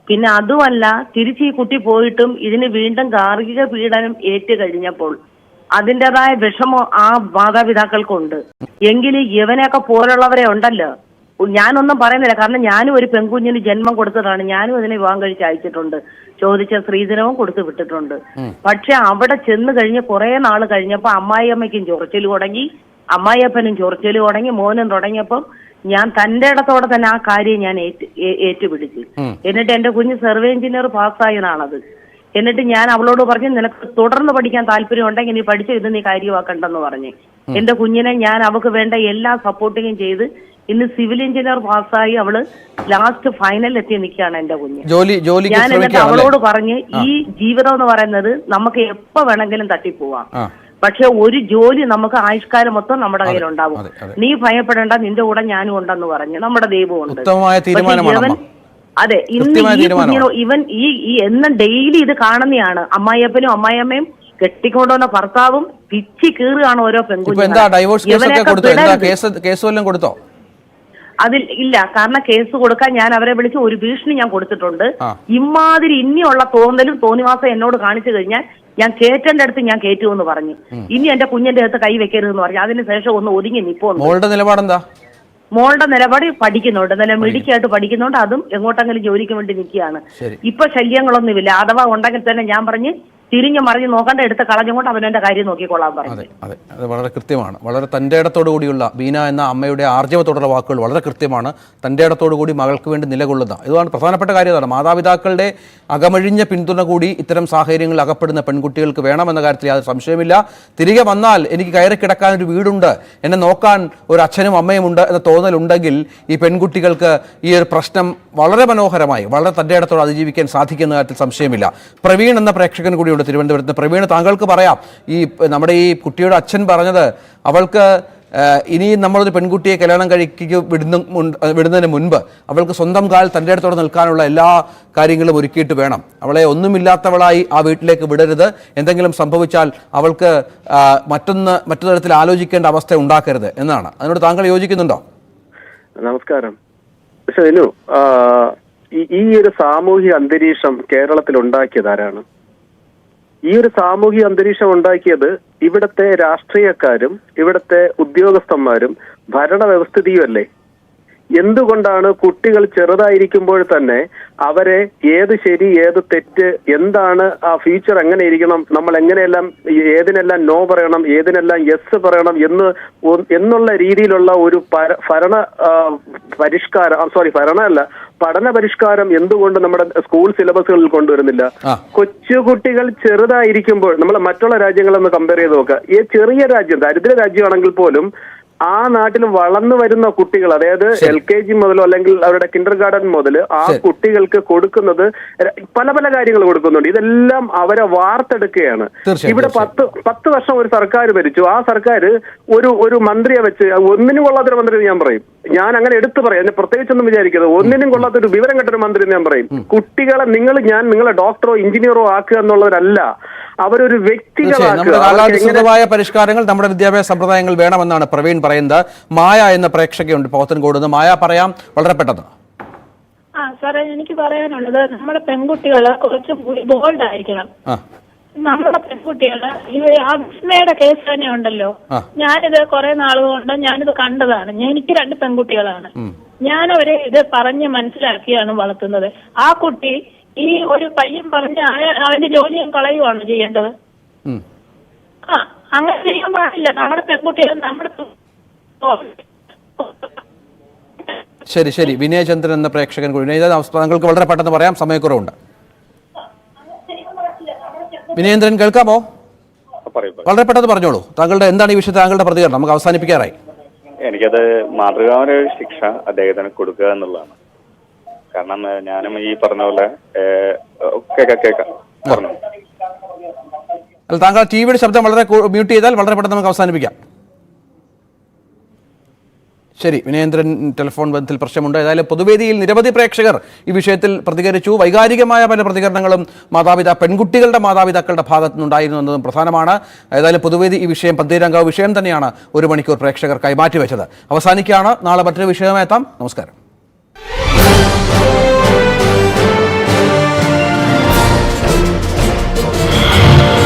പിന്നെ അതുമല്ല, തിരിച്ച് ഈ കുട്ടി പോയിട്ടും ഇതിന് വീണ്ടും ഗാർഹിക പീഡനം ഏറ്റു കഴിഞ്ഞപ്പോൾ അതിൻ്റെതായ വിഷമം ആ മാതാപിതാക്കൾക്കുണ്ട്. എങ്കിലും ഇവനെയൊക്കെ പോലുള്ളവരെ ഉണ്ടല്ലോ, ഞാനൊന്നും പറയുന്നില്ല. കാരണം ഞാനും ഒരു പെൺകുഞ്ഞിന് ജന്മം കൊടുത്തതാണ്. ഞാനും അതിനെ വിവാഹം കഴിച്ച് അയച്ചിട്ടുണ്ട്, ചോദിച്ച സ്ത്രീധനവും കൊടുത്തു വിട്ടിട്ടുണ്ട്. പക്ഷെ അവിടെ ചെന്ന് കഴിഞ്ഞ് കുറെ നാൾ കഴിഞ്ഞപ്പോൾ അമ്മായിയമ്മയ്ക്കും ചൊറിച്ചൽ തുടങ്ങി, അമ്മായിയപ്പനും ചൊറിച്ചൽ തുടങ്ങി, മോനും തുടങ്ങിയപ്പം ഞാൻ തന്റെ ഇടത്തോടെ തന്നെ ആ കാര്യം ഞാൻ ഏറ്റുപിടിച്ചു. എന്നിട്ട് എന്റെ കുഞ്ഞ് സർവേ എഞ്ചിനീയർ പാസ്സായതാണത്. എന്നിട്ട് ഞാൻ അവളോട് പറഞ്ഞു, നിനക്ക് തുടർന്ന് പഠിക്കാൻ താല്പര്യം ഉണ്ടെങ്കിൽ നീ പഠിച്ച ഇത് നീ കാര്യമാക്കണ്ടെന്ന് പറഞ്ഞ് എന്റെ കുഞ്ഞിനെ ഞാൻ അവൾക്ക് വേണ്ട എല്ലാ സപ്പോർട്ടിങ്ങും ചെയ്ത് ഇന്ന് സിവിൽ എഞ്ചിനീയർ പാസ്സായി അവള് ലാസ്റ്റ് ഫൈനൽ എത്തി നിൽക്കുകയാണ് എന്റെ കുഞ്ഞ്. ഞാൻ എന്നിട്ട് അവളോട് പറഞ്ഞ്, ഈ ജീവിതം എന്ന് പറയുന്നത് നമുക്ക് എപ്പോ വേണമെങ്കിലും തട്ടിപ്പോവാം. പക്ഷെ ഒരു ജോലി നമുക്ക് ആയുഷ്കാലം മൊത്തം നമ്മുടെ കയ്യിലുണ്ടാവും. നീ ഭയപ്പെടേണ്ട, നിന്റെ കൂടെ ഞാനും ഉണ്ടെന്ന് പറഞ്ഞു നമ്മുടെ ദൈവമുണ്ട്. അതെ, ഇന്ന് ഇവൻ ഈ എന്നും ഡെയിലി ഇത് കാണുന്നതാണ്. അമ്മായിയപ്പനും അമ്മായിയമ്മയും കെട്ടിക്കൊണ്ടുവന്ന ഭർത്താവും പിച്ചി കീറുകയാണ് ഓരോ കൊടുത്തോ? അതിൽ ഇല്ല, കാരണം കേസ് കൊടുക്കാൻ ഞാൻ അവരെ വിളിച്ച് ഒരു ഭീഷണി ഞാൻ കൊടുത്തിട്ടുണ്ട്. ഇമാതിരി ഇനിയുള്ള തോന്നലും തോന്നിവാസം എന്നോട് കാണിച്ചു കഴിഞ്ഞാൽ ഞാൻ കേറ്റന്റെ അടുത്ത് ഞാൻ കയറ്റുമെന്ന് പറഞ്ഞു. ഇനി എന്റെ കുഞ്ഞിന്റെ അടുത്ത് കൈ വെക്കരുതെന്ന് പറഞ്ഞു. അതിനുശേഷം ഒന്ന് ഒതുങ്ങി നിപ്പോണ്ട്. മോളുടെ നിലപാട് പഠിക്കുന്നുണ്ട്, നല്ല മിടുക്കിയായിട്ട് പഠിക്കുന്നുണ്ട്. അതും എങ്ങോട്ടെങ്കിലും ജോലിക്ക് വേണ്ടി നിൽക്കുകയാണ്. ഇപ്പൊ ശല്യങ്ങളൊന്നുമില്ല. അഥവാ ഉണ്ടെങ്കിൽ തന്നെ ഞാൻ പറഞ്ഞ് തിരിഞ്ഞു മറിഞ്ഞ് നോക്കണ്ട, എടുത്ത് കളഞ്ഞുകൊണ്ട് അവനെന്റെ കാര്യം നോക്കിക്കൊള്ളാൻ പറഞ്ഞു. അതെ, അത് വളരെ കൃത്യമാണ്. വളരെ തന്റെ ഇടത്തോടു കൂടിയുള്ള ബീന എന്ന അമ്മയുടെ ആർജവത്തോടുള്ള വാക്കുകൾ വളരെ കൃത്യമാണ്. തന്റെ ഇടത്തോടു കൂടി മകൾക്ക് വേണ്ടി നിലകൊള്ളുന്ന, ഇതാണ് പ്രധാനപ്പെട്ട കാര്യം. അതാണ് മാതാപിതാക്കളുടെ അകമഴിഞ്ഞ പിന്തുണ കൂടി ഇത്തരം സാഹചര്യങ്ങളിൽ അകപ്പെടുന്ന പെൺകുട്ടികൾക്ക് വേണമെന്ന കാര്യത്തിൽ യാതൊരു സംശയമില്ല. തിരികെ വന്നാൽ എനിക്ക് കയറി കിടക്കാൻ ഒരു വീടുണ്ട്, എന്നെ നോക്കാൻ ഒരു അച്ഛനും അമ്മയും ഉണ്ട് എന്ന തോന്നലുണ്ടെങ്കിൽ ഈ പെൺകുട്ടികൾക്ക് ഈ ഒരു പ്രശ്നം വളരെ മനോഹരമായി, വളരെ തന്റെ ഇടത്തോടെ അതിജീവിക്കാൻ സാധിക്കുന്ന കാര്യത്തിൽ സംശയമില്ല. പ്രവീൺ എന്ന പ്രേക്ഷകൻ കൂടി തിരുവനന്തപുരത്ത്. പ്രവീൺ, താങ്കൾക്ക് പറയാം, ഈ നമ്മുടെ ഈ കുട്ടിയുടെ അച്ഛൻ പറഞ്ഞത് അവൾക്ക് ഇനിയും നമ്മളൊരു പെൺകുട്ടിയെ കല്യാണം വിടുന്നതിന് മുൻപ് അവൾക്ക് സ്വന്തം കാൽ തൻ്റെ അടുത്തോടെ നിൽക്കാനുള്ള എല്ലാ കാര്യങ്ങളും ഒരുക്കിയിട്ട് വേണം. അവളെ ഒന്നുമില്ലാത്തവളായി ആ വീട്ടിലേക്ക് വിടരുത്. എന്തെങ്കിലും സംഭവിച്ചാൽ അവൾക്ക് മറ്റു തരത്തിൽ ആലോചിക്കേണ്ട അവസ്ഥ ഉണ്ടാക്കരുത് എന്നാണ്. അതിനോട് താങ്കൾ യോജിക്കുന്നുണ്ടോ? നമസ്കാരം. പക്ഷെ ഈ ഒരു സാമൂഹിക അന്തരീക്ഷം കേരളത്തിൽ ഉണ്ടാക്കിയത് ആരാണ്? ഈ ഒരു സാമൂഹിക അന്തരീക്ഷം ഉണ്ടാക്കിയത് ഇവിടുത്തെ രാഷ്ട്രീയക്കാരും ഇവിടുത്തെ ഉദ്യോഗസ്ഥന്മാരും ഭരണവ്യവസ്ഥിതിയും അല്ലേ? എന്തുകൊണ്ടാണ് കുട്ടികൾ ചെറുതായിരിക്കുമ്പോൾ തന്നെ അവരെ ഏത് ശരി ഏത് തെറ്റ്, എന്താണ് ആ ഫ്യൂച്ചർ എങ്ങനെ ഇരിക്കണം, നമ്മൾ എങ്ങനെയെല്ലാം ഏതിനെല്ലാം നോ പറയണം, ഏതിനെല്ലാം യെസ് പറയണം എന്നുള്ള രീതിയിലുള്ള ഒരു പഠന പരിഷ്കാരം എന്തുകൊണ്ട് നമ്മുടെ സ്കൂൾ സിലബസുകളിൽ കൊണ്ടുവരുന്നില്ല? കൊച്ചുകുട്ടികൾ ചെറുതായിരിക്കുമ്പോൾ നമ്മൾ മറ്റുള്ള രാജ്യങ്ങളൊന്ന് കമ്പയർ ചെയ്ത് നോക്കുക. ഈ ചെറിയ രാജ്യം, ദരിദ്ര രാജ്യമാണെങ്കിൽ പോലും ആ നാട്ടിൽ വളർന്നു വരുന്ന കുട്ടികൾ, അതായത് LKG മുതലോ അല്ലെങ്കിൽ അവരുടെ കിൻഡർ ഗാർഡൻ മുതൽ ആ കുട്ടികൾക്ക് കൊടുക്കുന്നത് പല പല കാര്യങ്ങൾ കൊടുക്കുന്നുണ്ട്. ഇതെല്ലാം അവരെ വാർത്തെടുക്കുകയാണ്. ഇവിടെ 10 വർഷം ഒരു സർക്കാർ ഭരിച്ചു. ആ സർക്കാർ ഒരു മന്ത്രിയെ വെച്ച്, ഒന്നിനും കൊള്ളാത്തൊരു മന്ത്രി ഞാൻ പറയും, ഞാൻ അങ്ങനെ എടുത്തു പറയാം, എന്നെ പ്രത്യേകിച്ചൊന്നും വിചാരിക്കരുത്, ഒന്നിനും കൊള്ളാത്തൊരു വിവരം കെട്ടൊരു മന്ത്രി ഞാൻ പറയും. കുട്ടികളെ നിങ്ങളെ ഡോക്ടറോ എഞ്ചിനീയറോ ആക്കുക എന്നുള്ളവരല്ല, അവരൊരു വ്യക്തികളായ പരിഷ്കാരങ്ങൾ നമ്മുടെ വിദ്യാഭ്യാസ സമ്പ്രദായങ്ങൾ വേണമെന്നാണ് പ്രവീൺ പറയുന്നത്. മായ എന്ന പ്രേക്ഷകയുണ്ട് പോത്തൻകോട്. മായ പറയാം, വളരെ പെട്ടെന്ന്. സാറേ, എനിക്ക് പറയാനുള്ളത്, നമ്മുടെ പെൺകുട്ടികള് കുറച്ചും കൂടി ബോൾഡ് ആയിരിക്കണം. നമ്മുടെ പെൺകുട്ടികള് ആ വിസ്മയുടെ കേസ് തന്നെ ഉണ്ടല്ലോ, ഞാനിത് കുറെ നാളുകൊണ്ട് ഞാനിത് കണ്ടതാണ്. എനിക്ക് 2 പെൺകുട്ടികളാണ്. ഞാനവരെ ഇത് പറഞ്ഞ് മനസ്സിലാക്കിയാണ് വളർത്തുന്നത്. ആ കുട്ടി ഈ ഒരു പയ്യൻ പറഞ്ഞ് അവന്റെ ജോലിയും കളയുവാണ് ചെയ്യേണ്ടത്. അങ്ങനെ ചെയ്യാൻ പാടില്ല. നമ്മുടെ പെൺകുട്ടികൾ നമ്മുടെ ശരി. വിനയചന്ദ്രൻ എന്ന പ്രേക്ഷകൻ കൂടി. താങ്കൾക്ക് വളരെ പെട്ടെന്ന് പറയാം, സമയക്കുറവുണ്ട്. വിനയേന്ദ്രൻ, കേൾക്കാമോ? വളരെ പെട്ടെന്ന് പറഞ്ഞോളൂ. താങ്കളുടെ എന്താണ് ഈ വിഷയത്തിൽ താങ്കളുടെ പ്രതികരണം? നമുക്ക് അവസാനിപ്പിക്കാറായി. എനിക്കത് മാതൃകാപരമായ ഒരു ശിക്ഷ അദ്ദേഹത്തിന് കൊടുക്കുക എന്നുള്ളതാണ്. കാരണം ഞാനും ഈ പറഞ്ഞ പോലെ കേൾക്കാം പറഞ്ഞു. താങ്കൾ ടിവിയുടെ ശബ്ദം വളരെ മ്യൂട്ട് ചെയ്താൽ വളരെ പെട്ടെന്ന് നമുക്ക് അവസാനിപ്പിക്കാം. ശരി, വിനയേന്ദ്രൻ ടെലിഫോൺ ബന്ധത്തിൽ പ്രശ്നമുണ്ട്. ഏതായാലും പൊതുവേദിയിൽ നിരവധി പ്രേക്ഷകർ ഈ വിഷയത്തിൽ പ്രതികരിച്ചു. വൈകാരികമായ പല പ്രതികരണങ്ങളും പെൺകുട്ടികളുടെ മാതാപിതാക്കളുടെ ഭാഗത്തു നിന്നുണ്ടായിരുന്നു എന്നതും പ്രധാനമാണ്. ഏതായാലും പൊതുവേദി ഈ വിഷയം 12 വിഷയം തന്നെയാണ് 1 മണിക്കൂർ പ്രേക്ഷകർക്കായി മാറ്റിവെച്ചത്. അവസാനിക്കുകയാണ്. നാളെ മറ്റൊരു വിഷയമായി എത്താം. നമസ്കാരം.